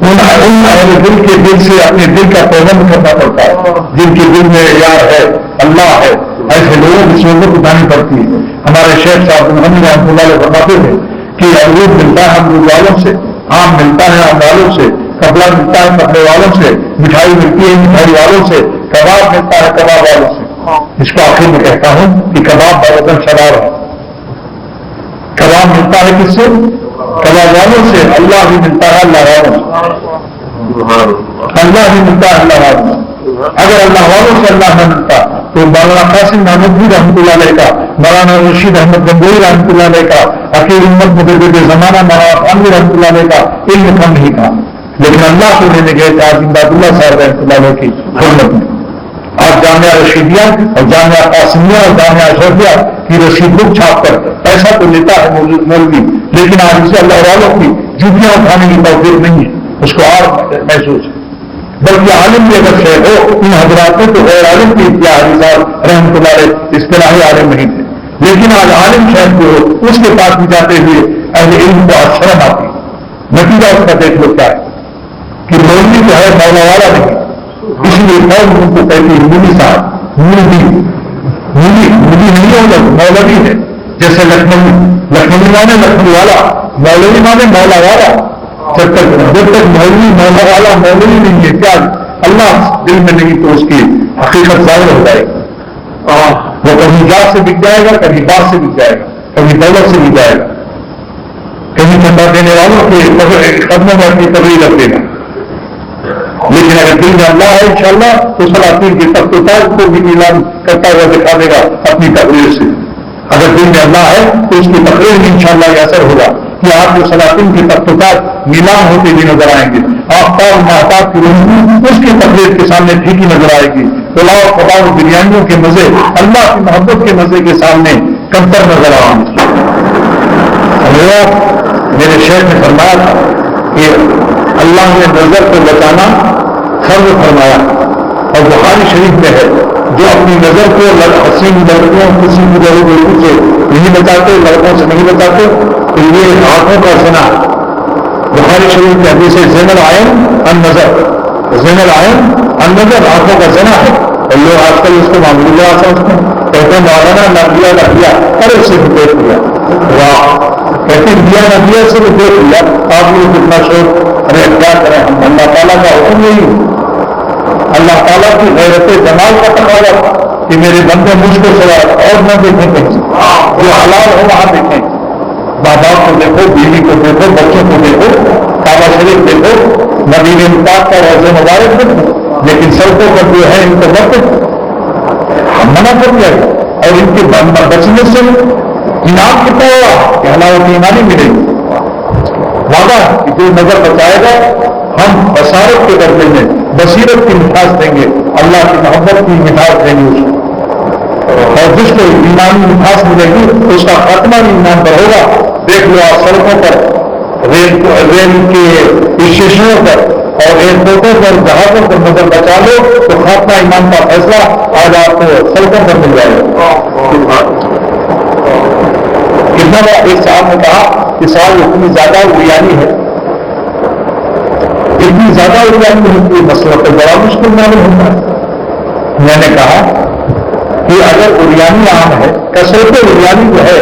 ان اہل دل کے دل سے اپنے دل کا پابند کرنا پڑتا ہے. جن کے دل میں یار ہے، اللہ ہے، ایسے لوگوں کی صحبت اٹھانی پڑتی ہے. ہمارے شیخ صاحب محمد رحمۃ اللہ علیہ فرماتے تھے کہ امرود ملتا ہے امرود والوں سے، آم ملتا ہے آم والوں سے، کپڑا ملتا ہے کپڑے والوں سے، مٹھائی ملتی ہے مٹھائی والوں سے، کباب ملتا ہے کباب والوں سے. اس کو آخر میں کہتا ہوں کہ کباب برتن شرار ہے. کباب ملتا ہے کس سے؟ کباب والوں سے. اللہ بھی ملتا ہے اللہ والوں سے. اللہ بھی ملتا ہے اللہ والوں سے. اگر اللہ والوں سے اللہ نہ ملتا تو مولانا قاسم محمود رحمۃ اللہ علیہ کا، مولانا رشید احمد گنگوئی رحمۃ اللہ علیہ کا، عقیل امت مدرد زمانہ مولانا خانوی رحمۃ اللہ علیہ کا علم کم نہیں تھا، لیکن اللہ کو لینے گئے تھے عظیم اللہ صاحب رحمۃ اللہ علیہ کی خدمت میں. آج جامعہ رشیدیہ اور جامعہ قاسمیہ اور جامعہ اشرفیہ کی رشید بک چھاپ کر پیسہ تو لیتا ہے مولوی، لیکن آج اسے اللہ والوں کی جوتیاں اٹھانے کی توفیق نہیں ہے، اس کو اور محسوس ہے. بلکہ عالم بھی اگر شہر ہو ان حضرات میں تو غیر عالم کی اتحادی صاحب رحمۃ اللہ علیہ اصطلاحی عالم نہیں تھے، لیکن آج عالم شہر جو ہو اس کے پاس بھی جاتے ہوئے اہل علم کو آج شرم آتی. نتیجہ اس کا دیکھ لو کیا ہے کہ مولوی جو ہے مولا والا نہیں، اسی لیے قوم ان کو کہتی ہے مولوی صاحب. مولوی نہیں ہوگا مولوی ہے. جیسے لکھنوی مانے لکھنؤ والا، مولوی مانے مولا والا. جب تک مولوی مولا والا مولوی نہیں ہے کیا اللہ دل میں نہیں تو اس کی حقیقت ظاہر ہو جائے گی. وہ کبھی جات سے بک جائے گا، کبھی بات سے بک جائے گا، کبھی دولت سے بک جائے گا، کبھی چندہ دینے والوں کے قدموں میں اپنی تبدیل رکھ دے گا. لیکن اگر دل میں اللہ ہے انشاءاللہ تو سلاطین کی تخت و تاج کو بھی نیلام کرتا ہوا دکھا دے گا اپنی تقریر سے. اگر دل میں اللہ ہے تو اس کی تقریر میں انشاءاللہ یہ اثر ہوگا کہ آپ جو سلاطین کی تخت و تاج نیلام ہوتے بھی نظر آئیں گے. آفتاب محتاب کی روشنی اس کی تقریر کے سامنے پھیکی نظر آئے گی. پلاؤ کباب بریانیوں کے مزے اللہ کی محبت کے مزے کے سامنے کمتر نظر آئیں گے. میرے شیخ نے فرمایا تھا کہ اللہ نے نظر کو بچانا فرض فرمایا، اور بخاری شریف میں ہے جو اپنی نظر کو حسین لڑکیوں کسی بھی لڑکوں سے نہیں بچاتے، لڑکوں سے نہیں بچاتے تو یہ آنکھوں کا زنا. بخاری شریف میں حدیث ہے زین العین النظر، زین العین النظر آنکھوں کا زنا ہے. اور لوگ آج کل اس کو معمولی جگہ سمجھتے ہیں، کہتے ہیں مولانا نہ دیا ارے اسے بھی دیکھ لیا. واہ، کہتے ہیں دیا نہ دیا سے بھی دیکھ لیا. آپ لوگ کتنا شور، ارے کیا کریں ہم، اللہ تعالیٰ کا حکم نہیں. اللہ تعالیٰ کی غیرت جمال کا تقاضا تھا کہ میرے بندے مجھ کو سوا اور نہ دیکھیں کہیں، جو حلال ہو وہاں دیکھیں. ماں باپ کو دیکھو، بیوی کو دیکھو، بچوں کو دیکھو، کعبہ شریف دیکھو، مدینہ پاک کا روضہ مبارک دیکھو، لیکن سڑکوں پر جو ہے ان کو وقت ہم منع کر دیا ہے. اور ان کے بچنے سے انعام کتنا ہوا کہ حلاوت ایمانی ملے گی. وعدہ کہ جو نظر بچائے گا ہم بصارت کے درجے میں بصیرت کی مٹھاس دیں گے، اللہ کی محبت کی مٹھاس دیں گے اس کو. اور جس کو ایمانی مٹھاس ملے گی اس کا خاتمہ بھی ایمان پر ہوگا. دیکھ لو آپ سڑکوں پر، ریل کے اسٹیشنوں پر اور ایئرپورٹوں پر، جہازوں پر نظر بچا لو تو خاتمہ ایمان کا فیصلہ آج آپ کو سڑکوں پر مل جائے گا. کتنا بار ایک صاحب نے کہا کہ سال اتنی زیادہ اریانی ہے، اتنی زیادہ اریانی ہوتی ہے، مسئلہ تو بڑا مشکل معلوم ہوتا ہے. میں نے کہا کہ اگر اریانی عام ہے، کثرت اریانی جو ہے،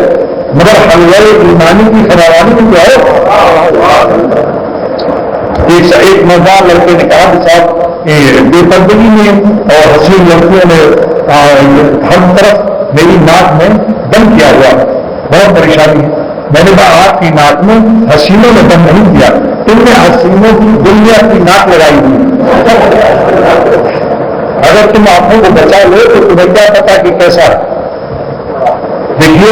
مگر حلوہ ایمانی کی فراوانی میں جو ہے. ایک نوجوان لڑکے نے کہا کہ صاحب بے پردگی میں اور حسین لڑکیوں نے ہر طرف میری ناک میں دم کیا ہوا، بہت پریشانی ہے. میں نے کہا آپ کی ناک میں حسینوں نے دم نہیں کیا، تم نے حسینوں کی دنیا کی ناک لگائی ہوئی. اگر تم آنکھوں کو بچا لو تو تمہیں کیا پتا کہ کیسا ہے. دیکھیے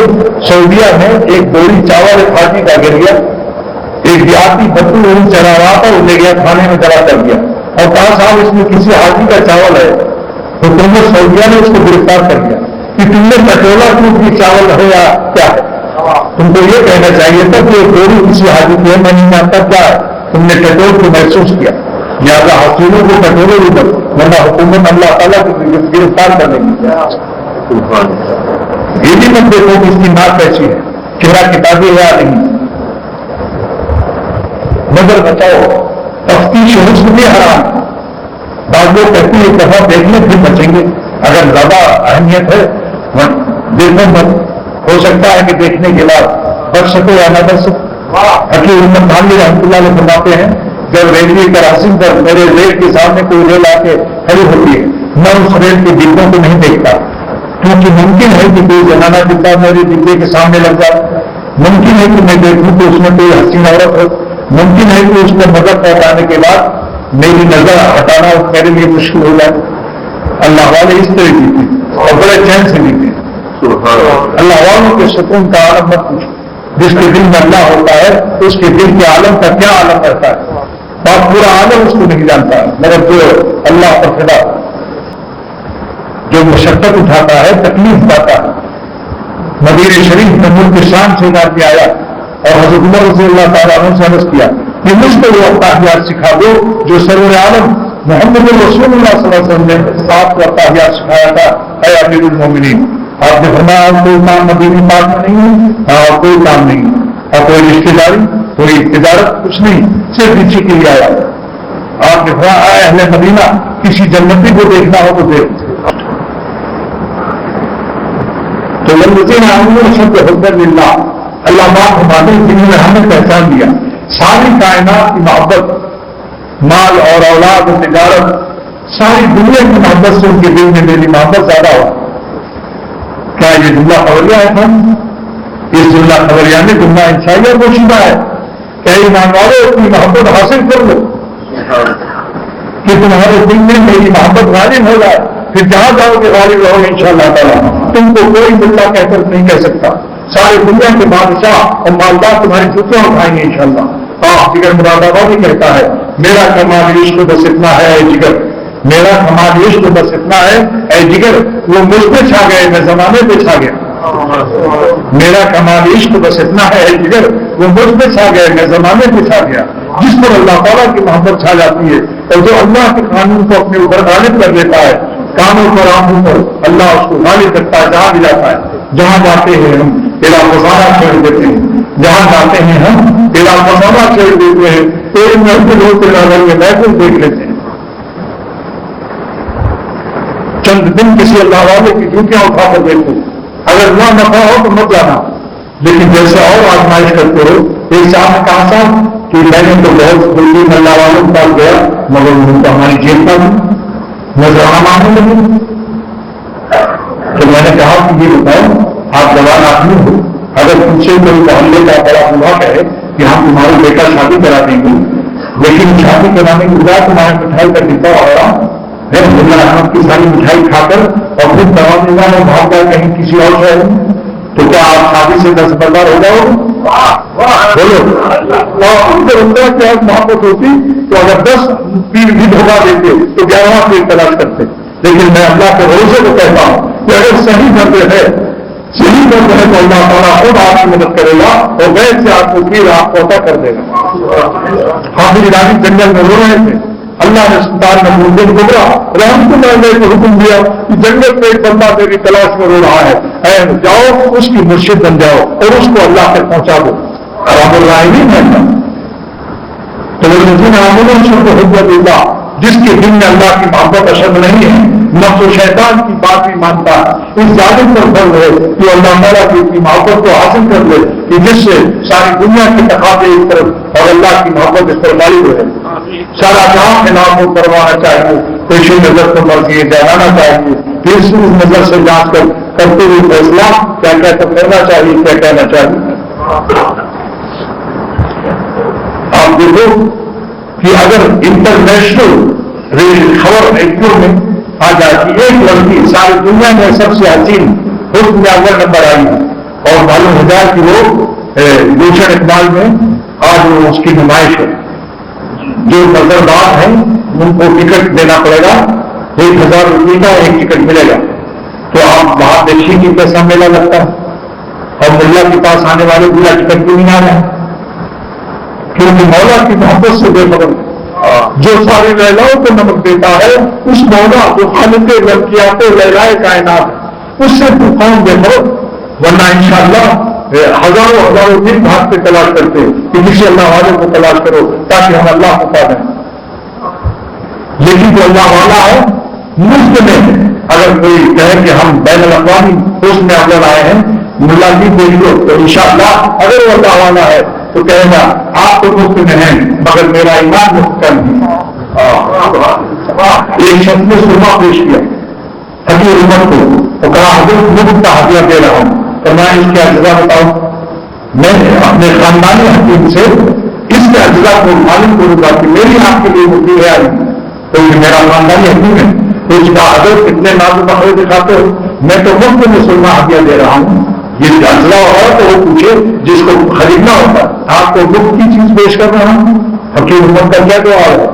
سعودیہ میں ایک بوری چاول ایک حاجی کا گر گیا، ایک دیہاتی بدو ان چلا رہا تھا، وہ لے گیا کھانے میں جلا کر دیا اور کہا صاحب اس میں کسی حاجی کا چاول ہے. تو تم نے سعودیہ نے اس کو گرفتار کر دیا کہ تم نے پٹولا ٹوٹ کی چاول ہے یا کیا ہے. تم کو یہ کہنا چاہیے تھا کہ بوری کسی حاجی کی ہے، میں نہیں جانتا کیا ہے. تم نے ٹٹول کو محسوس کیا، لہٰذا حسینوں کو ٹٹولے بھی دو ورنہ حکومت اللہ تعالیٰ کو گرفتار کر دیں گی. یہ بھی مت دیکھو کہ اس کی ناک کیسی ہے، چہرہ کتابیں یا نہیں. نظر بچاؤ، تفتیش حسن بھی حرام. بعض لوگ کہتے ہیں ایک دفعہ دیکھنے پھر بچیں گے. اگر زیادہ اہمیت ہے دیکھو مت، ہو سکتا ہے کہ دیکھنے کے بعد بچ سکو یا نہ بچ سکو. حکیم امت مالک رحمۃ اللہ علیہ فرماتے ہیں جب ریلوے کراسنگ پر میرے ریل کے سامنے کوئی ریل آ کے کھڑی ہوتی ہے، میں اس ریل کے ڈبوں کو نہیں دیکھتا، کیونکہ ممکن ہے کہ کوئی زنانہ ڈبہ میرے ڈبے کے سامنے لگ جائے، ممکن ہے کہ میں دیکھوں تو اس میں کوئی حسین عورت ہو، ممکن ہے کہ اس کو مدد پہنچانے کے بعد میری نظر ہٹانا میرے لیے مشکل ہو جائے۔ اللہ والے اس طرح جیتے اور بڑے چین سے جیتے۔ اللہ والوں کے سکون کا عالم مت پوچھو، جس کے دل میں اللہ ہوتا ہے اس کے دل کے عالم کا کیا عالم رہتا ہے، اور پورا عالم اس کو نہیں جانتا، مگر جو اللہ پر فدا، جو مشقت اٹھاتا ہے، تکلیف پاتا ہے۔ مدینہ شریف میں ملک شام سے نہ آیا اور حضرت عمر رضی اللہ تعالیٰ عنہ سے عرض کیا کہ مجھ کو وہ اطاہیات سکھا دو جو سرور عالم محمد رسول اللہ صلی اللہ علیہ وسلم نے آپ کو اطاہیات سکھایا تھا، اے امیر المومنین۔ آپ نے فرمایا کوئی کام مدینہ پاک میں نہیں ہے، اور کوئی کام نہیں، اور کوئی رشتے داری، کوئی تجارت، کچھ نہیں، صرف پیچھے کے لیے آیا۔ آپ نے فرمایا اے اہل مدینہ، کسی جنتی کو دیکھنا ہو تو دیکھ۔ تو والذین آمنوا اشد حبا للہ، اللہ پاک ہمارے دل میں ہمیں پہچان دیا، ساری کائنات کی محبت، مال اور اولاد اور تجارت، ساری دنیا کی محبت سے ان کے دل میں میری محبت زیادہ ہو۔ کیا یہ جملہ خبریہ ہے؟ اس جملہ خبریہ میں جملہ انشائیہ پوشیدہ ہے کہ ایمان والو اپنی محبت حاصل کر لو کہ تمہارے دل میں میری محبت غالب ہو جائے، پھر جہاں جاؤ کہ غالب رہو انشاءاللہ تعالیٰ۔ تم کو کوئی ملا کہہ کر نہیں کہہ سکتا، سارے دنیا کے بادشاہ اور مالدار تمہاری جوتیاں اٹھائیں گے انشاءاللہ۔ جگر مراد آبادی کہتا ہے میرا کمال عشق بس اتنا ہے اے جگر، میرا کمال عشق بس اتنا ہے اے جگر، وہ مجھ پہ چھا گئے میں زمانے پہ چھا گیا۔ میرا کمال عشق بس اتنا ہے اے جگر، وہ مجھ پہ چھا گئے میں زمانے پہ چھا گیا۔ جس پر اللہ تعالیٰ کی محبت چھا جاتی ہے اور جو اللہ کے قانون کو اپنے اوپر غالب کر لیتا ہے، کانوں پر آنکھوں پر اللہ اس کو غالب کرتا ہے، جہاں بھی جاتا ہے۔ جہاں جاتے ہیں ہم تیرا خزانہ چھوڑ دیتے ہیں، جہاں جاتے ہیں ہم تیرا خزانہ چھوڑ دیتے ہیں، تیرے محفل ہو تیرا گھر میں محفل دیکھ لیتے ہیں۔ چند دن کسی اللہ والے کی جوتیاں اٹھا کر دیکھو، اگر نہ نفع ہو تو مت جانا، لیکن جیسے اور آزمائش کرتے ہو۔ ایک صاحب نے کہا تھا کہ میں نے تو بہت جلدی اللہ والوں کے پاس گیا مگر ان کو ہماری جیل پر نظرانہ مانگنے لگے۔ تو میں نے کہا کہ یہ بتاؤ آپ جوان آدمی ہو، اگر تم سے کوئی محلے کا بڑا ہوا کہے کہ ہم تمہاری بیٹا شادی کرا دیں گے، لیکن شادی کرانے کے بعد تمہارے مٹھائی کا ڈبہ آیا ہے، اللہ احمد کی ساری مٹھائی کھا کر اور پھر دوا دینا ہے بھاگ کر کہیں کسی اور شہر میں، تو کیا آپ شادی سے دستبردار ہو جاؤ؟ بولو کیا محبت ہوتی تو اگر 10 پیر بھی دھوکا دیتے تو 11واں پیر تلاش کرتے۔ لیکن میں اللہ کے بھروسے کو کہتا ہوں کہ اگر صحیح کرتے ہیں تو اللہ تعالیٰ خود آپ کی مدد کرے گا اور ویسے سے آپ کو پیر آپ کو عطا کر دے گا۔ حافظ راضی جنگل میں رو رہے تھے، اللہ نے سلطان محمود بن گبرا رحمت اللہ علیہ کو حکم دیا کہ جنگل میں ایک بندہ تیری تلاش میں رو رہا ہے، اے جاؤ اس کی مرشد بن جاؤ اور اس کو اللہ تک پہنچا دو۔ رحم الرحیم ہے تو حب اللہ، جس کے دل میں اللہ کی محبت اشد نہیں ہے، نفس و شیطان کی بات بھی مانتا ہے، اس ظالم پر فرض ہے کہ اللہ تعالیٰ کی محبت کو حاصل کر لے کہ جس سے ساری دنیا کے تقاضے اس طرف اور اللہ کی محبت اس پر غالب ہے۔ سارا جہاں خلاف کو کروانا چاہیے، پیش نظر کو مرضی جانا چاہیے، پھر اس نظر سے جانچ کر کرتے ہوئے فیصلہ کیا کیا کرنا چاہیے، کیا کہنا چاہیے۔ آپ دیکھو کہ اگر انٹرنیشنل خبر ایکٹر میں آ جائے کہ ایک لڑکی ساری دنیا میں سب سے حسین حسن میں اول نمبر آئی ہے اور معلوم ہو جائے کہ وہ گلشن اقبال میں آج اس کی نمائش ہے، جو نظرباز ہیں ان کو ٹکٹ دینا پڑے گا، 1000 روپئے کا ایک ٹکٹ ملے گا۔ تو آپ وہاں دیکھیے کہ کیسا میلہ لگتا ہے، اور ملا کے پاس آنے والے بلا ٹکٹ بھی نہیں آ رہے ہیں، کیونکہ مولا کی محبت سے بے خبر جو سارے لیلاؤں کو نمک دیتا ہے اس مولا جو خالق لڑکیات لیلائے کائنات، اس سے تو قوم بے خبر، ورنہ انشاءاللہ ہزاروں دن بھاگ کے تلاش کرتے کہ کسی اللہ والے کو تلاش کرو تاکہ ہم اللہ کو پا دیں۔ لیکن جو اللہ والا ہے مفت میں اگر کوئی کہے کہ ہم بین الاقوامی اس میں اول آئے ہیں، ملا کی دیکھ لو تو انشاءاللہ اگر وہ اللہ والا ہے تو کہے گا آپ تو مفت میں ہیں مگر میرا ایمان مفت کا نہیں. ایک شخص نے سرما پیش کیا حقیر عمر کو، وہ کہا حضرت مفت کا ہدیہ دے رہا ہوں. تو میں اس کے اجزا بتاؤں، میں اپنے خاندانی حکیم سے اس کے اجزا کو معلوم کروں گا کہ میری آپ کے لیے مفید ہے تو یہ میرا خاندانی حکیم ہے. تو اس کا حضرت اتنے نازو نخرے دکھاتے ہو، میں تو مفت میں سرما ہدیہ دے رہا ہوں. یہ اجزا ہو تو وہ پوچھے جس کو خریدنا ہوتا، آپ کو مفت کی چیز پیش کر رہا ہوں. حقیر عمر کا کیا جواب ہے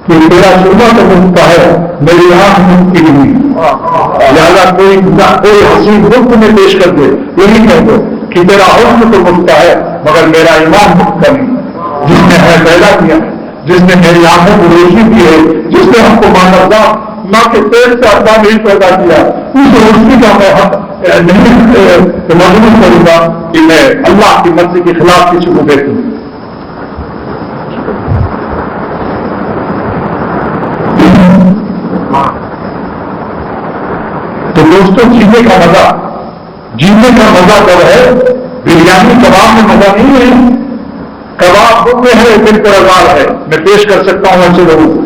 کہ میرا سرما تو مفت کا ہے، میری آنکھ مفت کی نہیں. لہٰذا کوئی حسین مفت میں پیش کر دے، یہی کہہ دو کہ میرا حسن تو مفت کا ہے مگر میرا ایمان مفت کا نہیں. جس نے ہے پیدا کیا ہے، جس نے میری آنکھوں کو روشنی کی ہے، جس نے ہم کو ماں کے پیٹ سے اللہ نہیں پیدا کیا، اس روشنی کا میں نہیں مضمون کروں گا کہ میں اللہ کی مرضی کے خلاف کسی کو دیکھوں. تو دوستوں جینے کا مزہ جب ہے، بریانی کباب میں مزہ نہیں ہے. کباب میں ہے دل پر آزار ہے. میں پیش کر سکتا ہوں ایسے لوگوں کو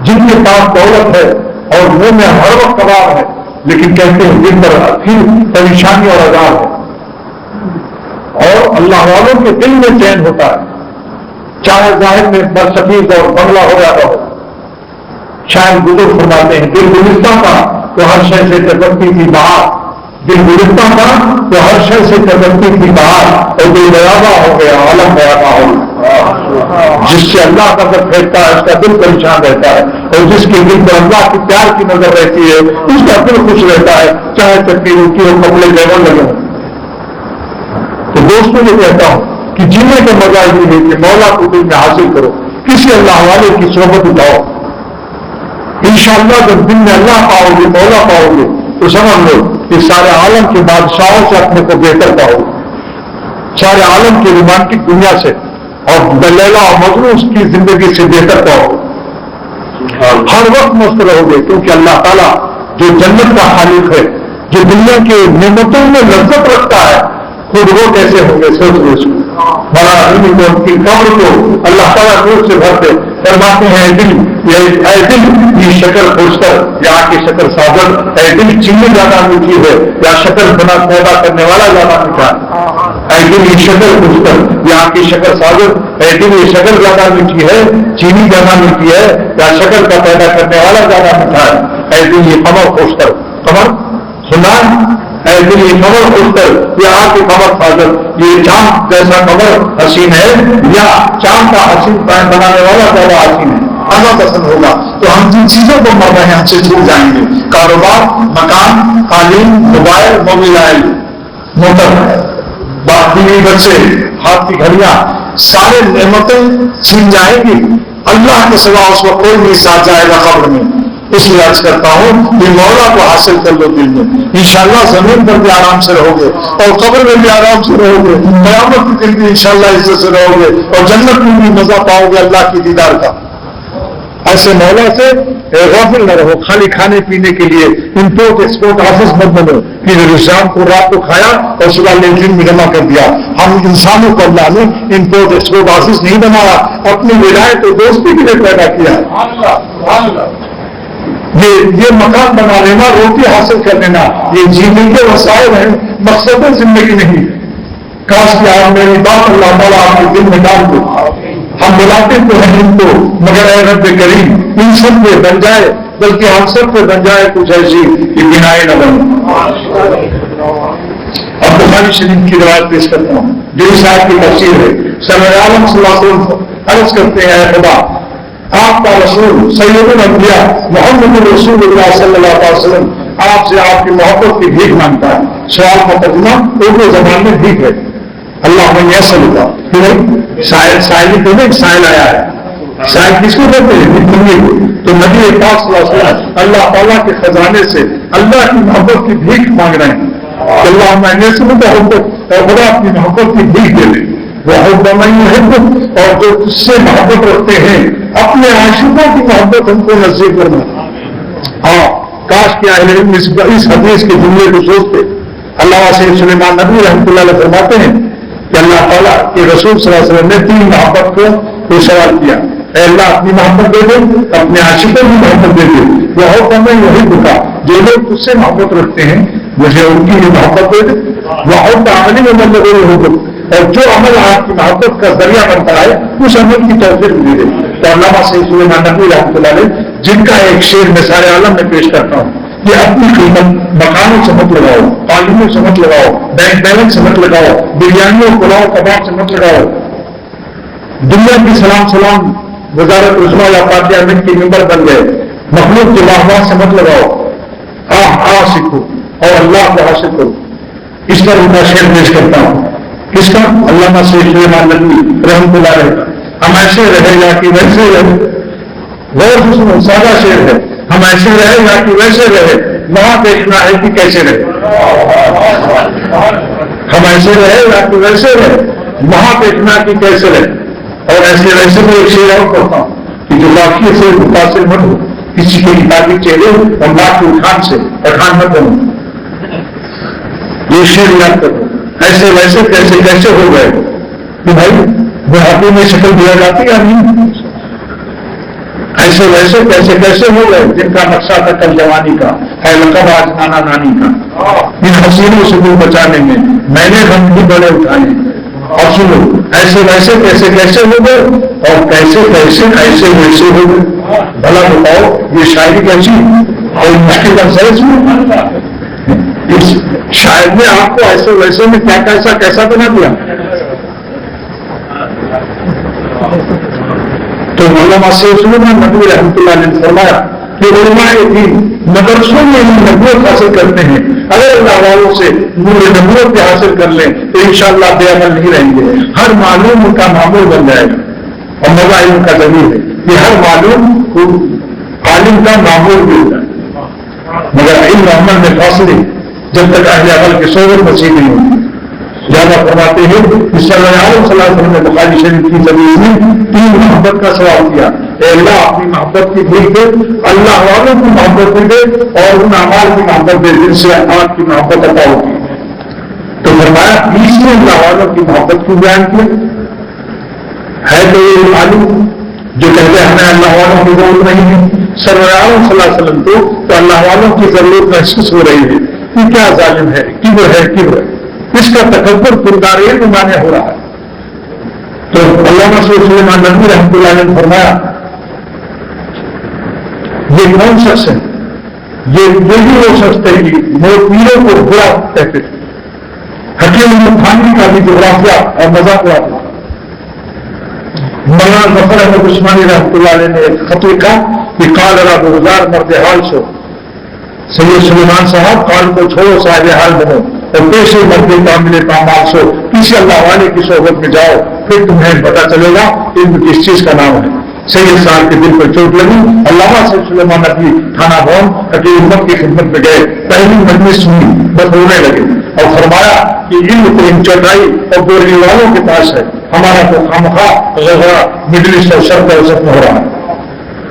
جن کے پاس دولت ہے اور منہ میں ہر وقت کباب ہے، لیکن کہتے ہیں دل پر پھر پریشانی اور آزار ہے. اور اللہ والوں کے دل میں چین ہوتا ہے، چاہے ظاہر میں برسفید اور بنگلہ ہو جاتا ہو. شاید بزرگ فرماتے ہیں دل گلستہ تھا تو ہر شے سے ٹپکتی تھی بہار. دل گلستہ تھا تو ہر شے سے ٹپکتی تھی بہار. اور دل بیابا ہو گیا عالم بیابا ہو گیا. جس سے اللہ کا نظر پھینکتا ہے اس کا دل پریشان رہتا ہے، اور جس کے دل پر اللہ کی پیار کی نظر رہتی ہے اس کا دل خوش رہتا ہے، چاہے چٹنی روٹی ہو کپڑے لیول لگے ہوں. تو دوستوں یہ کہتا ہوں کہ جینے کا مزہ یہ ہے کہ مولا کو دل میں حاصل کرو، کسی اللہ والے کی صحبت اٹھاؤ. انشاءاللہ جب دل میں اللہ پاؤ گے، مولا پاؤ گے، تو سمجھ لو کہ سارے عالم کے بادشاہوں سے اپنے کو بہتر پاؤ گے، سارے عالم کی رومانٹک دنیا سے اور لیلا اور مجنون اس کی زندگی سے بہتر پاؤ گے. ہر وقت مست رہو گے، کیونکہ اللہ تعالیٰ جو جنت کا خالق ہے، جو دنیا کے نعمتوں میں لذت رکھتا ہے، خود وہ کیسے ہوں گے سوچ لو. مولانا رومی کو ان کی قبر کو اللہ تعالیٰ نور سے بھر دے. فرماتے ہیں اے دل یہ شکر پوچھکر یا کی شکر ساگر، اے دل چینی زیادہ میٹھی ہے یا شکر بنا پیدا کرنے والا زیادہ میٹھا ہے. اے دل یہ شکر پوچھکر یا کی شکر ساگر، اے دل یہ شکر زیادہ میٹھی ہے، چینی زیادہ میٹھی ہے یا شکر کا پیدا کرنے والا زیادہ میٹھا ہے. اے دل یہ قمر پوچھکر، قمر سنا، اے دل یہ قمر پوچھکر یا کی قمر ساگر، یہ چاند جیسا قمر حسین ہے یا چاند کا حسین بنانے والا زیادہ حسین ہے. آنا پسند ہوگا تو ہم جن چیزوں کو مر رہے ہیں ہم سے چھوٹ جائیں گے. کاروبار، مکان، تعلیم، موبائل، موبائل، موٹر، بیوی، بچے، ہاتھ کی گھڑیاں، سارے نعمتیں چھین جائیں گی. اللہ کے سوا اس وقت کوئی نہیں ساتھ جائے گا قبر میں. اس لیے عرض کرتا ہوں کہ مولا کو حاصل کر لو دل میں، انشاءاللہ زمین پر بھی آرام سے رہو گے اور قبر میں بھی آرام سے رہو گے. قیامت کے دن بھی انشاءاللہ عزت سے رہو گے اور جنت میں بھی مزہ پاؤ گے اللہ کی دیدار کا. ایسے مولا سے غافل نہ رہو. خالی کھانے پینے کے لیے امپورٹ ایکسپورٹ آفس مت بنو کہ شام کو رات کو کھایا اور صبح لیٹرین میں جمع کر دیا. ہم انسانوں کو اللہ نے امپورٹ ایکسپورٹ آفس نہیں بنایا، اپنی ولایت اور دوستی کے لیے پیدا کیا. یہ مکان بنا لینا، روٹی حاصل کر لینا، یہ جینے کے وسائل ہیں، مقصد زندگی نہیں. کاش کہ آپ میری بات اللہ تعالیٰ آپ کے دل میں ڈال دو. ہم بلاتے تو ہیں ان کو، مگر اے رب کریم ان سب پہ بن جائے، بلکہ ہم سب پہ بن جائے کچھ ایسی کہ بنائے نہ بنے. اب بخاری شریف کی روایت پیش کرتا ہوں جو صاحب کی تفسیر ہے. سرور عالم صلی اللہ علیہ وسلم عرض کرتے ہیں اے خدا، آپ کا رسول سید الانبیاء محمد رسول اللہ صلی اللہ علیہ وسلم آپ سے آپ کی محبت کی بھیک مانگتا ہے. سوال کا ترجمہ اردو زبان میں بھیک ہے. اللہ میں ایسا ہوگا سائل تو نہیں، سائل آیا ہے. سائل کس کو کہتے ہیں؟ نبی کو. تو نبی پاک صلی اللہ علیہ وسلم اللہ تعالیٰ کے خزانے سے اللہ کی محبت کی بھیک مانگ رہے ہیں. اللہ میں ایسے محبت اور خدا اپنی محبت کی بھیک دے دے. وہ محبت اور جو اس سے محبت رکھتے ہیں اپنے عاشقوں کی محبت ہم کو نصیب کرنا. ہاں کاش کیا علم اس حدیث کے جملے کو سوچتے. اللہ سے سلیمان نبی رحمۃ اللہ علیہ فرماتے ہیں کہ اللہ تعالیٰ تعالیٰ کے رسول صلی اللہ علیہ وسلم نے 3 محبت کو سوال کیا، اے اللہ اپنی محبت دے دے، اپنے عاشقوں کی محبت دے دے، وہ حکم میں وہی بکا، جو لوگ تجھ سے محبت رکھتے ہیں مجھے ان کی بھی محبت دے دے، وہ حکم عملی میں مطلب حکم، اور جو عمل آپ کی محبت کا ذریعہ بنتا ہے اس عمل کی توفیق دے دے۔ تو علامہ سید سلیمان ندوی رحمۃ اللہ علیہ جن کا ایک شعر میں سارے عالم میں پیش کرتا ہوں، کہ اپنی قیمت مکانوں سے مت لگاؤ، تعلیموں سے مت لگاؤ، بینک بیلنس سے مت لگاؤ، بریانی اور پلاؤ کباب سے مت لگاؤ، دنیا کی سلام وزارت عظمیٰ یا پارلیمنٹ کے ممبر بن گئے، مخلوق کے واہ سے مت لگاؤ، سیکھو اور اللہ کو حاصل کرو۔ اس پر ان کا شعر پیش کرتا ہوں، کس کا؟ علامہ سید سلیمان ندوی رحمۃ اللہ علیہ کا۔ ہم ایسے رہے یا کہ ویسے رہے، غور سے سنو، سادہ شعر ہے، ہم ایسے رہے یا کہ ویسے رہے، وہاں دیکھنا ہے کہ کیسے رہے۔ ہم ایسے رہے یا کہ ویسے رہے، وہاں دیکھنا کہ کیسے رہے۔ اور ایسے ویسے میں ایک شعر اور پڑھتا ہوں کہ جو واقعے سے متاثر مت ہو، کسی کے کتابی چہرے اور بات کے اٹھان سے پٹھان مت بنو، یہ شعر یاد کرو۔ ایسے ویسے کیسے کیسے ہو گئے کہ بھائی بڑھاپے میں شکل دیا جاتی یا نہیں؟ ایسے ویسے کیسے کیسے ہو گئے جن کا نقشہ تھا کل جوانی کا، ہے لقب آج نانا نانی کا، ان حسینوں سے دور بچانے میں میں نے غم بھی بڑے اٹھائے۔ اور سنو، ایسے ویسے کیسے کیسے ہو گئے اور کیسے کیسے ایسے ویسے ہو گئے۔ بھلا بتاؤ یہ شاعری کیسی اور مشکل لفظ میں اس شاعر نے آپ کو ایسے ویسے میں کیا کیسا بنا دیا۔ تو علامہ سید سلیمان ندوی رحمۃ اللہ علیہ نے فرمایا کہ علماء دین مدرسوں میں نبوت حاصل کرتے ہیں، اگر اللہ والوں سے نور نبوت کے حاصل کر لیں تو انشاءاللہ بے عمل نہیں رہیں گے، ہر معلوم ان کا معمول بن جائے گا۔ اور مزہ ان کا ضرور ہے کہ ہر معلوم عالم کا معمول بھی ہوتا ہے، مگر علم عمل میں فاصلے جب تک اہل عمل کی صحبت نصیب نہیں ہوتی۔ زیادہ فرماتے ہیں کہ صلی اللہ علیہ وسلم نے بخاری شریف کی زمین میں 3 محبت کا سوال کیا، اے اللہ اپنی محبت کی بھیک دے، اللہ والوں کی محبت بھی دے اور ان اعمال کی محبت دے جن سے آپ کی محبت عطا ہوتی ہے۔ تو فرمایا 20 نے اللہ والوں کی محبت کی بیان کی ہے، تو یہ عالم جو کہتے ہیں ہمیں اللہ والوں کی ضرورت نہیں ہے، صلی اللہ علیہ وسلم کو تو اللہ والوں کی ضرورت محسوس ہو رہی ہے کہ کیا ظالم ہے، کبر ہے، اس کا تکبر کردارین میں مانے ہو رہا ہے۔ تو علامہ سید سلیمان ندوی رحمۃ اللہ علیہ نے فرمایا یہ کون شخص ہے؟ یہی وہ شخص تھے کہ وہ پیروں کو برا کہتے تھے۔ حکیم خانی کا بھی جغرافیہ اور مذاق ہوا تھا۔ مولانا ظفر احمد عثمانی رحمۃ اللہ علیہ نے ایک خط لکھا کہ قال را بغدار مرد حال شو، سید سلیمان صاحب قال کو چھوڑو صاحب حال بنو اور پیشے مرد کامل پامال سو، کسی اللہ والے کی صحبت میں جاؤ، پھر تمہیں پتا چلے گا علم کس چیز کا نام ہے۔ سید صاحب کے دل پر چوٹ لگی، علامہ سید سلیمان ندوی تھانہ بھون حکیم امت کی خدمت میں گئے، پہلی مجلس سنی بس رونے لگے اور فرمایا کہ علم تو ان چوٹائی اور بولی والوں کے پاس ہے، ہمارا تو خامخواہ غغرہ مجلس اور شرط اور سخت ہو رہا ہے۔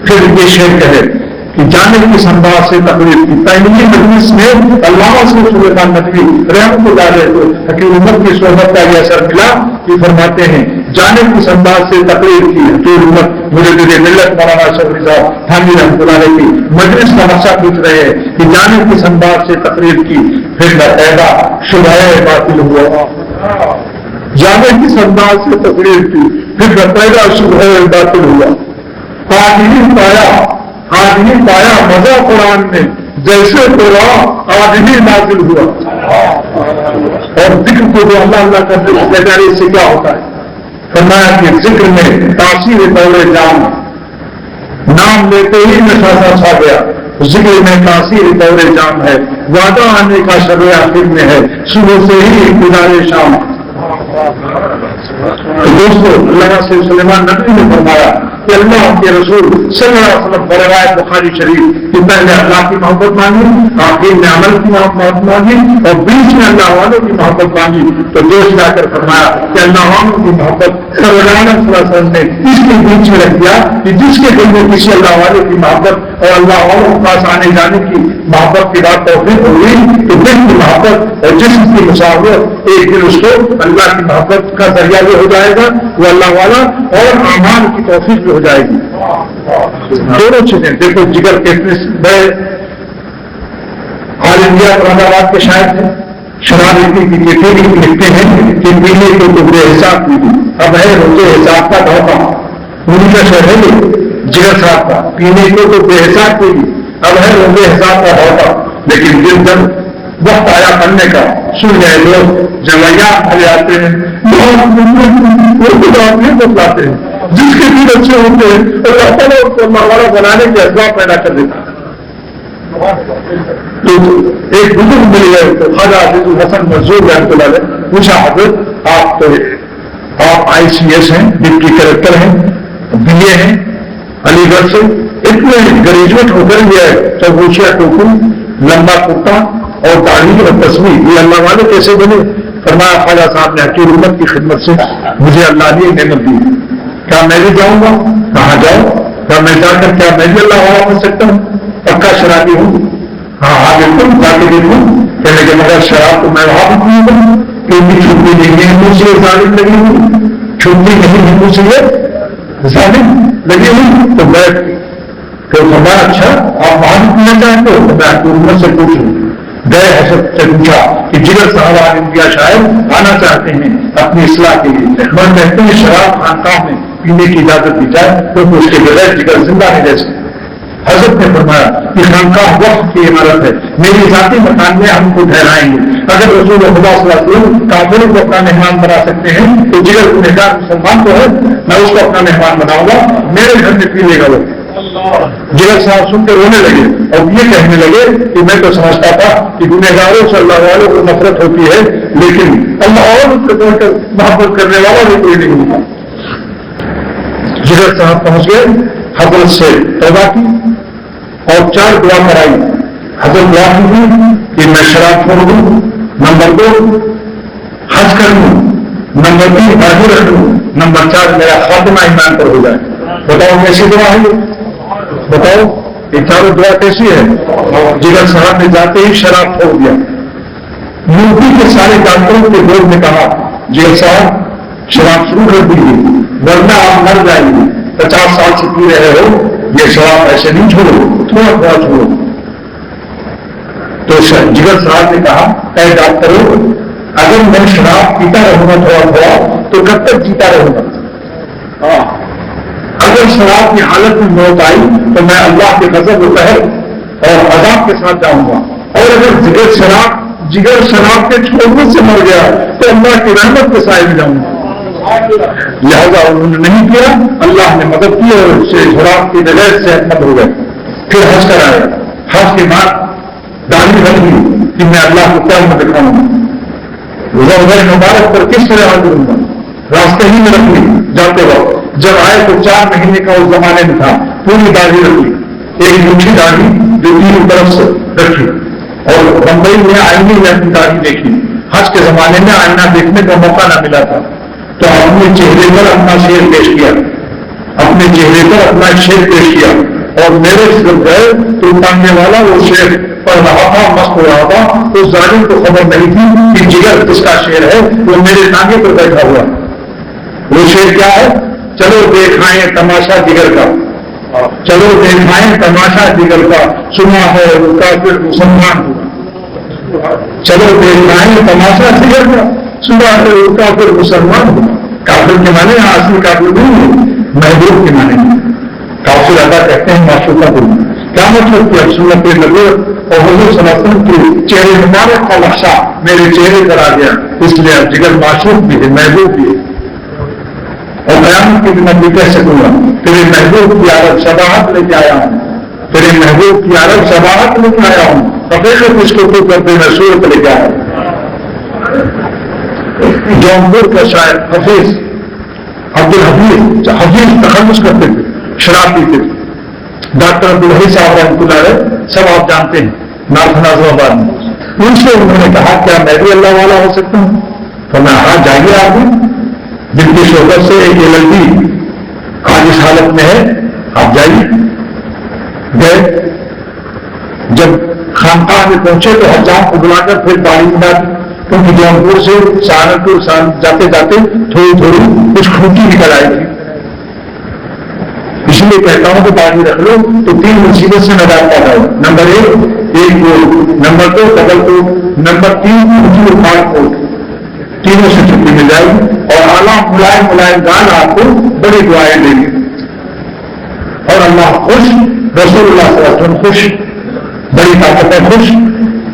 پھر یہ شعر کہے کہ جانب کی انداز سے تقریر کی پہلی مجلس میں علامہ سید سلیمان ندوی رحمۃ اللہ علیہ کو حکیم امت کی صحبت کا یہ اثر ملا کہ فرماتے ہیں جانب کی انداز سے تقریر کی حکیم امت مجدد ملت مولانا اشرف علی صاحب تھانوی رحمۃ اللہ علیہ کی مجلس کا نقشہ پوچھ رہے ہیں کہ جانب کی انداز سے تقریر کی پھر باقاعدہ شبہ باطل ہوا، جانب کی انداز سے تقریر کی پھر باقاعدہ شبہ باطل ہوا، آدمی پایا مزہ قرآن میں جیسے قرآن آدمی نازل ہوا۔ اور ذکر کو جو اللہ اللہ کرتے ہیں اس سے کیا ہوتا ہے؟ فرمایا کہ ذکر میں تاثیر دور جام، نام لیتے ہی نشہ سا چھا گیا، ذکر میں تاثیر دور جام ہے، وعدہ آنے کا شب آخر میں ہے، صبح سے ہی گزارے شام۔ تو دوستو علامہ سید سلیمان ندوی نے فرمایا کہ اللہ کے رسول صلی اللہ علیہ وسلم روایت بخاری شریف کہ پہلے اللہ کی محبت مانگی، آخر میں عمل کی محبت مانگی اور بیچ میں اللہ والوں کی محبت مانگی، تو دوست لا کر فرمایا کہ اللہ والوں کی محبت صلی اللہ علیہ وسلم نے اس کے بیچ میں رکھ دیا کہ جس کے دل میں کسی اللہ والے کی محبت اور اللہ والوں کے پاس آنے جانے کی محبت کی بات توفیق ہوئی تو دل کی محبت اور جسم کی مساوت ایک دل اس کو اللہ کی محبت کا ذریعہ ذریعہ بھی ہو جائے گا وہ اللہ والا، اور اعمال کی توفیق بھی ہو جائے گی. دونوں چیزیں. دیکھو جگر کتنے بڑے آل انڈیا احمد آباد کے شاعر تھے، شراب لکھتے ہیں کہ پینے کو تو بے حساب پیلی، اب ہے روزے حساب کا دھوکہ. انہیں کا شہر ہے جگر صاحب کا، پینے کو تو بے حساب پیلی، اب ہے روزے حساب کا دھوکہ. لیکن جن جب وقت آیا پڑھنے کا، سن گئے لوگ جمعیات کھلے آتے ہیں، وہ نہیں بتلاتے ہیں. جس کے دن اچھے ہوتے ہیں اللہ تعالیٰ اس کو اللہ والا بنانے کے اسباب پیدا کر دیتا ہے. تو ایک بزرگ مل گئے تو خواجہ عزیز الحسن منظور رحمۃ اللہ علیہ، پوچھا حضرت آپ آئی سی ایس ہیں، ڈپٹی کلکٹر ہیں، بی اے ہیں علی گڑھ سے، اتنے گریجویٹ ہو کر گیا ہے، تو پوچھا ٹوپی، لمبا کرتا اور داڑھی اور تصویر، یہ اللہ والے کیسے بنے؟ فرمایا خواجہ صاحب نے حقیر امت کی خدمت سے مجھے اللہ نے نعمت دی. کیا میں بھی جاؤں گا؟ کہاں جاؤ؟ کیا میں جا کر کیا میں بھی اللہ والا بن سکتا ہوں؟ پکا شرابی ہوں. ہاں بالکل جا کے دیکھوں. کہنے کے مگر شراب تو میں وہاں بھی نہیں کروں، کیونکہ چھٹی نہیں ہے ہندو سے ظالم لگی ہوئی، چھٹی نہیں ہندو سے ظالم لگی ہوئی. تو بیٹھ تو فرمایا اچھا آپ وہاں بھی پینا چاہتے ہو؟ تو میں حکومت سے پوچھوں. گئے حضرت سے پوچھا کہ جگر صاحب آل انڈیا شاید آنا چاہتے ہیں اپنی اصلاح کے لیے. میں کہتے ہیں شراب خانقاہ میں پینے کی اجازت دی جائے تو اس کے بغیر جگر زندہ نہیں رہ سکتے. حضرت نے فرمایا کہ خانقاہ وقت کی عمارت ہے، میری ذاتی مکان میں ہم کو ٹھہرائیں گے. اگر رسول خدا صلی اللہ علیہ وسلم کافروں کو اپنا مہمان بنا سکتے ہیں تو جگر گنہگار مسلمان تو ہے، میں اس کو اپنا مہمان بناؤں گا، میرے گھر میں پی لے گا. وہ جگر صاحب سن کے رونے لگے اور یہ کہنے لگے کہ میں تو سمجھتا تھا کہ گنہگاروں سے اللہ والوں کو نفرت ہوتی ہے، لیکن اللہ اور اس کو محبت کرنے والا بھی کوئی نہیں ہوتا. جگر صاحب پہنچ گئے، حضرت سے توبہ کی اور 4 دعا کرائی. حضرت دعا کی کہ میں شراب چھوڑ دوں، نمبر 2 حج کر لوں، نمبر 3 باقی رکھ لوں، نمبر 4 میرا خاتمہ ایمان پر ہو جائے. بتاؤ کیسی دعا ہے؟ بتاؤ یہ چاروں دعا کیسی ہے؟ جگر صاحب نے جاتے ہی شراب چھوڑ دیا. یو پی کے سارے ڈاکٹروں کے بورڈ نے کہا جگر صاحب شراب شروع کر دیجیے ورنہ آپ مر جائیں گے، 50 سال سے پی رہے ہو، یہ شراب ایسے نہیں چھوڑو، تھوڑا تھوڑا چھوڑو. تو جگر صاحب نے کہا اے ڈاکٹروں، اگر میں شراب پیتا رہوں گا تھوڑا تھوڑا تو کب تک جیتا رہوں گا؟ اگر شراب کی حالت میں موت آئی تو میں اللہ کے غضب و قہر اور عذاب کے ساتھ جاؤں گا، اور اگر جگر شراب کے چھوڑنے سے مر گیا تو اللہ کی رحمت کے سائے میں جاؤں گا. لہذا انہوں نے نہیں کیا، اللہ نے مدد کی اور شراب کی بغیر صحت مند ہو گئے. پھر حج کرایا. حج کے بعد داڑھی بن گئی کہ میں اللہ کو کیا میں دکھاؤں گا، روزہ مبارک پر کس طرح حج کروں گا. راستے ہی میں رکھ لی جاتے وقت. جب آئے تو 4 مہینے کا اس زمانے میں تھا، پوری داڑھی رکھ لی، ایک مٹھی داڑھی جو 3 طرف سے رکھی. اور بمبئی میں آئینے میں اپنی داڑھی دیکھی. حج کے زمانے میں آئینہ دیکھنے کا موقع نہ ملا تھا، تو اپنے چہرے پر اپنا شیر پیش کیا، اپنے چہرے پر اپنا شیر پیش کیا. اور میرے صرف گئے تو ٹانگنے والا وہ شیر پڑھ رہا تھا، مست ہو رہا تھا. اس ظالم کو خبر نہیں تھی کہ جگر جس کا شیر ہے وہ میرے ٹانگے پر بیٹھا ہوا. وہ شیر کیا ہے؟ چلو دیکھائیں تماشا جگر کا، چلو دیکھائیں تماشا جگر کا، سنا ہے وہ کافر مسلمان ہوا. چلو دیکھائیں تماشا جگر کا، سنا ہے وہ کافر مسلمان ہوا. کافر کے معنی اصلی کافر نہیں ہے، محبوب کے معنی میں. کافر ادا کہتے ہیں معشوقہ کو. کیا مطلب کہ سنت نبی اور حضور صلی اللہ علیہ وسلم کے چہرے مبارک کا نقشہ میرے چہرے پر آ گیا، اس لیے اب جگر معشوق بھی ہے، محبوب بھی ہے. اور قیامت کے دن میں بھی کہہ سکوں گا تیرے محبوب کی عرب شباہت لے کے آیا ہوں، تیرے محبوب کی عرب شباہت لے کے آیا ہوں. حقیقت اس کو تو کرتے میں صورت لے کے آیا ہوں. جونپور کا شاعر حفیظ عبدالحفیظ تخلص کرتے تھے، شراب پیتے تھے. ڈاکٹر عبدالحی صاحب رحمۃ اللہ علیہ سب آپ جانتے ہیں، نارتھ نازم آباد میں. ان سے انہوں نے کہا کیا میں بھی اللہ والا ہو سکتا ہوں؟ تو میں ہاں جائیے. آپ بھی جن کی شہرت سے ایک LLB آج اس حالت میں ہے، آپ جائیے. گئے. جب خانقاہ میں پہنچے تو حجام کو بلا کر پھر تعلیم داد کیونکہ جونپور سے سہارنپور جاتے جاتے تھوڑی تھوڑی کچھ کھوٹی نکل آئی تھی. اس لیے کہتا ہوں کہ داڑھی رکھ لو تو 3 مصیبت سے نجات پاتا ہے. نمبر 1 کوٹ، نمبر 2 ڈبل کوٹ، نمبر 3 اونچی پھاڑ کوٹ. تینوں سے چھٹی مل جائے گی اور اعلیٰ ملائم گان آپ کو بڑی دعائیں دیں گے. اور اللہ خوش، رسول اللہ صلی اللہ علیہ وسلم خوش، بڑی طاقت ہے خوش.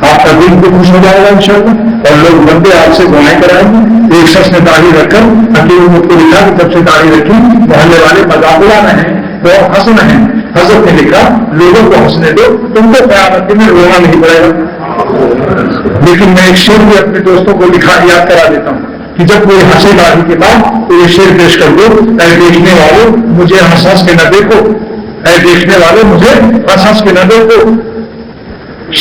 آپ کا دل بھی خوش ہو جائے گا انشاءاللہ. اور لوگ بندے آپ سے دعائیں کرائیں گے. ایک شخص نے داڑھی رکھ کر حکیم کو لکھا کہ جب سے داڑھی رکھی محلے والے مذاق اڑا رہے ہیں تو ہنس رہے ہیں. حضرت نے لکھا لوگوں کو ہنسنے دو، تم کو قیامت میں رونا نہیں پڑے گا. لیکن میں ایک شعر بھی اپنے دوستوں کو لکھا یاد کرا دیتا ہوں کہ جب کوئی ہنسے داڑھی کے بعد تو یہ شعر پیش کر دو، اے دیکھنے والوں مجھے ہنس ہنس کے نہ دیکھو، اے دیکھنے والوں مجھے ہنس ہنس کے نہ دیکھو.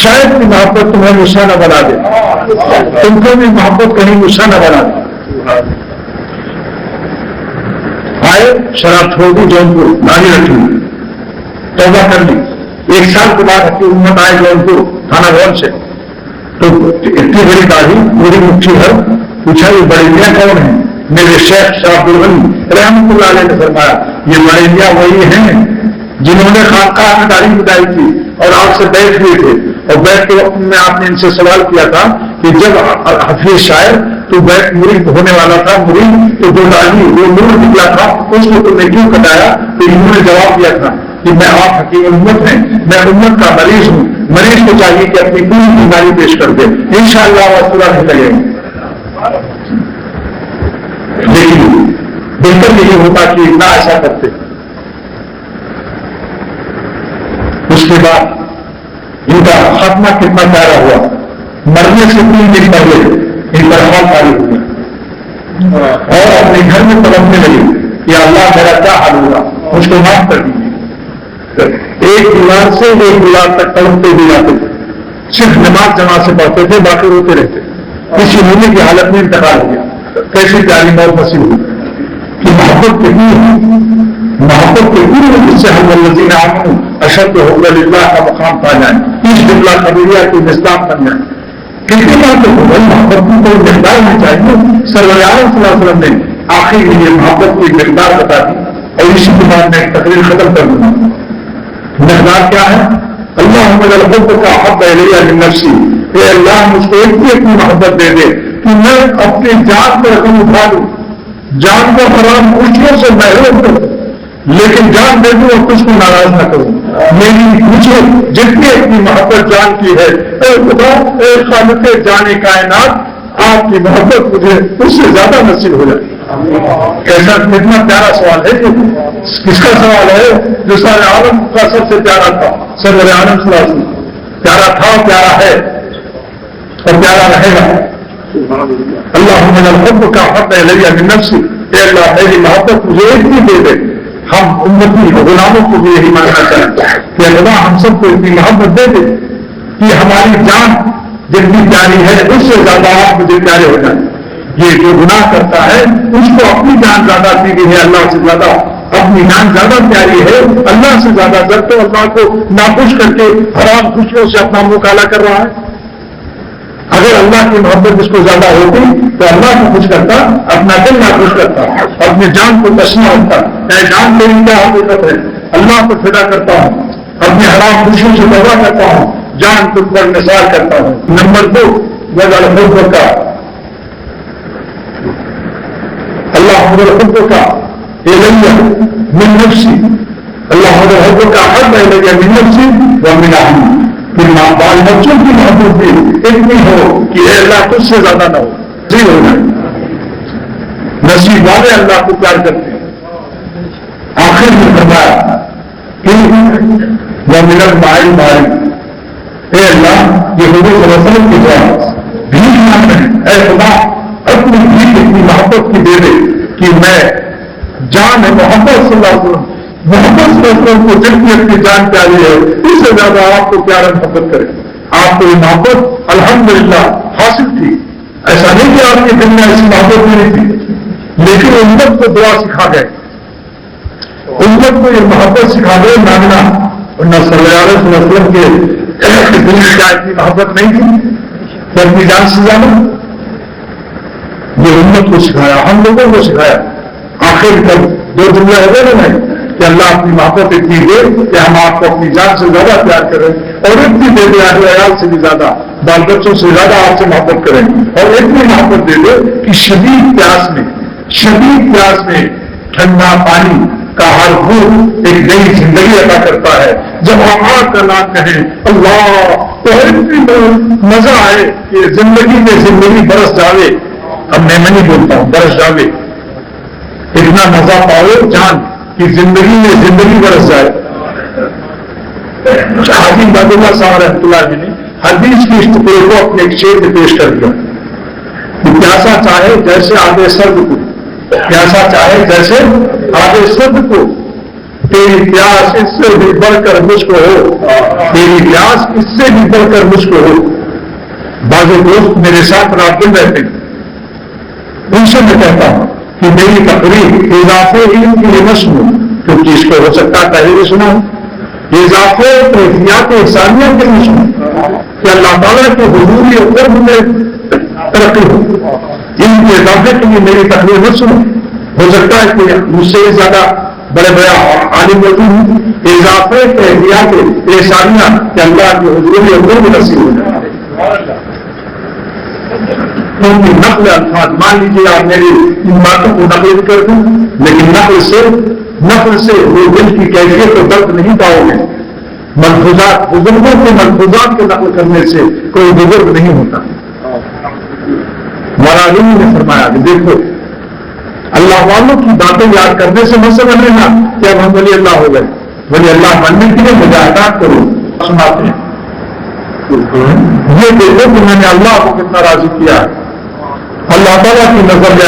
شاید کی محبت تمہیں غصہ نہ بنا دے، تم کو بھی محبت کہیں غصہ نہ بنا دے. آئے شراب چھوڑ دی، جونپور داڑھی رکھی، توبہ کر لی. 1 سال کے بعد اپنی امت آئے جونپور تھانہ بھون سے، تو اتنی بڑی داڑھی پوری مٹھی ہے. پوچھا یہ بڑیلیاں کون ہیں؟ میرے شیخ شاہ عبدالغنی رحمۃ اللہ علیہ نے فرمایا یہ بڑیلیاں وہی ہیں جنہوں نے خانقاہ میں داڑھی بتائی تھی اور آپ سے بیٹھ ہوئے تھے. اور بیٹھ کے وقت میں آپ نے ان سے سوال کیا تھا کہ جب حفیظ شاعر تو بیٹھ مرید ہونے والا تھا، مرید تو جو داڑھی وہ نور نکلا تھا اس کو تم نے کیوں کٹایا؟ تو انہوں نے جواب دیا تھا کہ میں آپ حکیم امت ہیں، میں امت کا مریض ہوں. مریض کو چاہیے کہ اپنی پوری بیماری پیش کر دے، انشاءاللہ وہ پورا نہیں لگے گا. لیکن بہتر یہ ہوتا کہ نہ ایسا کرتے. اس کے بعد ان کا خاتمہ کتنا پیارا ہوا. مرنے سے 3 دن پہلے ان پر حال تاریخ ہوئی اور اپنے گھر میں تڑپنے لگے کہ اللہ میرا کیا حال ہوگا، مجھ کو معاف کر دیجیے. ایک دیوار سے ایک دیوار تک تڑپتے بھی جاتے تھے. صرف نماز جماعت سے پڑھتے تھے، باقی روتے رہتے. کسی ہونے کی حالت میں انتقال ہو گیا. کیسی پیاری موت نصیب ہوئی کہ محبت کتنی ہے، محبت کتنی ہے جس سے ہم الذین آمنوا اشد حبا للہ کا مقام پا جائیں، اس جملہ قبیلیہ کی مصداق بن جائیں. کتنی بات ہے محبت کی کوئی مقدار نہیں چاہیے. سرور عالم صلی اللہ علیہ وسلم نے آخر میں یہ محبت کی مقدار بتا دی اور اسی کے بعد میں تقریر ختم کر دوں گا. مقدار کیا ہے؟ اللہم الحب کا حب الیہ من نفسی، اے اللہ مجھ کو اتنی محبت دے دے کہ میں اپنی جان پر رقم اٹھا لوں، جان کو حرام خوشیوں سے محروم کروں لیکن جان دے دوں اور کچھ کو ناراض نہ کروں. میری مجھے جتنی اپنی محبت جان کی ہے، اے خدا اے خالق جان کائنات آپ کی محبت مجھے اس سے زیادہ نصیب ہو جائے. کیسا کتنا پیارا سوال ہے. کس کا سوال ہے؟ جو سارے عالم کا سب سے پیارا تھا، سرور عالم صلی اللہ علیہ وسلم. پیارا تھا، پیارا ہے اور پیارا رہے گا. اللہم الحب کا حب الیہ من نفسی، اے اللہ میری محبت مجھے اتنی دے دے. ہم امتی غلاموں کو بھی یہی مانگنا چاہتے کہ اللہ ہم سب کو اتنی محبت دے دے کہ ہماری جان جتنی پیاری ہے اس سے زیادہ آپ مجھے پیارے ہو جائیں. یہ جو گناہ کرتا ہے اس کو اپنی جان زیادہ دی گئی ہے، اللہ سے زیادہ اپنی جان زیادہ پیاری ہے، اللہ سے زیادہ جب تو اللہ کو ناخوش کر کے حرام خوشیوں سے اپنا منہ کالا کر رہا ہے. اگر اللہ کی محبت اس کو زیادہ ہوتی تو اللہ کو خوش کرتا، اپنا دل ناخوش کرتا، اپنی جان کو تسنا ہوتا. اے جان میری کیا حقیقت ہے، اللہ کو فدا کرتا ہوں، اپنے حرام خوشیوں سے توبہ کرتا ہوں، جان تم پر نثار کرتا ہوں. نمبر 2 الحب کا اللہ الحب کا الیہ من نفسی، اللہ الحب کا حب الیہ من نفسی ومن اہلی. پھر بال بچوں کی محبت بھی اتنی ہو کہ اے اللہ تجھ سے زیادہ نہ ہو، جی ہو جائے. نصیب والے اللہ کو پیار کرتے ہیں. آخر میں فرمایا کہ وہ ملک مائل مائل، اے اللہ یہ حضور صلی اللہ علیہ وسلم کی دعا بھیک مانگ رہے ہیں، اے خدا اپنی بھیک اتنی محبت کی دے دے کہ میں جان ہے محبت صلی اللہ علیہ وسلم، محبت صلی اللہ علیہ وسلم کو جتنی اپنی جان پیاری ہے اس سے زیادہ آپ کو پیارا محبت کرے. آپ کو یہ محبت الحمدللہ حاصل تھی. ایسا نہیں کہ آپ کے دل میں ایسی محبت نہیں تھی، لیکن امت کو دعا سکھا گئے، امت کو یہ محبت سکھا گئے مانگنا. ورنہ صلی اللہ علیہ وسلم کے دل میں کیا اتنی محبت نہیں تھی کہ اپنی جان سے زیادہ. یہ امت کو سکھایا، ہم لوگوں کو سکھایا. آخر کل 2 جملہ ہے نا میں کہ اللہ اپنی محبت اتنی دے کہ ہم آپ کو اپنی جان سے زیادہ پیار کریں، اور اتنی دے دے اہل عیال سے بھی زیادہ، بال بچوں سے زیادہ آپ سے محبت کریں، اور اتنی محبت دے دے کہ شدید پیاس میں ٹھنڈا پانی کا ہر بوند ایک نئی زندگی عطا کرتا ہے. جب ہم آگ کا نام کہیں اللہ تو اتنی مزہ آئے کہ زندگی میں زندگی برس جاوے. اب میں نہیں بولتا ہوں، برس جاوے. اتنا مزہ پاؤ جان کہ زندگی میں زندگی برس جائے. حاجی عباد اللہ صاحب رحمۃ اللہ علیہ نے حدیث کی اس ٹکڑے کو اپنے ایک شعر میں پیش کر دیا. پیاسا چاہے جیسے آگے سرد کو، پیاسا چاہے جیسے آگے سرد کو، تیری پیاس اس سے بھی بڑھ کر مجھ کو ہو، تیری پیاس اس سے بھی بڑھ کر مجھ کو ہو. بعض دوست میرے ساتھ رات دن رہتے ہیں، ان سے میں کہتا ہوں کہ میری تقریر اضافے علم کی لیے نہ سنو، کیونکہ اس کو ہو سکتا ہے پہلے بھی سنا ہوں. اضافے کیفیات انسانیت کے لیے سنو کہ اللہ تعالیٰ کے حضوری اور قرب میں ترقی ہو. ان کے اضافے کے لیے میری تقریر نہ سنو. ہو سکتا ہے کہ مجھ سے زیادہ بڑے عالم موجود ہوں. اضافے کیفیات انسانیہ کہ اللہ کے حضوری اور قرب نصیب ہو جائے. ان کی نقل الفاظ مان لیجیے آپ میری ان باتوں کو نقل کر دوں، لیکن نقل سے وہ دل کی کیفیت اور درد نہیں پاؤ گے. ملفوظات، بزرگوں کے ملفوظات کے نقل کرنے سے کوئی بزرگ نہیں ہوتا. مولانا رومی نے فرمایا کہ دیکھو اللہ والوں کی باتیں یاد کرنے سے مت سمجھ لینا کہ اب ہم ولی اللہ ہو گئے. ولی اللہ بننے کے لیے مجاہدات کرو. سناتے ہیں یہ دیکھو کہ میں نے اللہ کو کتنا راضی کیا ہے. اللہ تعالیٰ کی نظر میں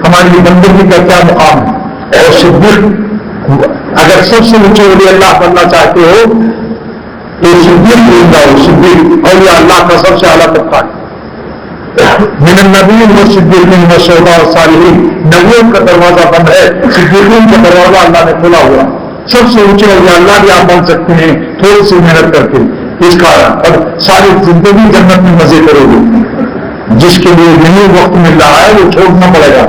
ہماری بندگی کا کیا مقام ہے. اور صدیق اگر سب سے اونچے ولی اللہ بننا چاہتے ہو تو صدیق بن جاؤ. صدیق اولیاء اللہ کا سب سے اعلیٰ طبقہ ہے. من النبیین و صدیقین و شہداء و صالحین. نبیوں کا دروازہ بند ہے، صدیقین کا دروازہ اللہ نے کھولا ہوا. سب سے اونچے اولیاء اللہ بھی آپ بن سکتے ہیں تھوڑی سی محنت کر کے. اس کا اور ساری زندگی جنت میں مزے کرو گے. جس کے لیے نہیں وقت مل رہا ہے وہ چھوڑنا پڑے گا.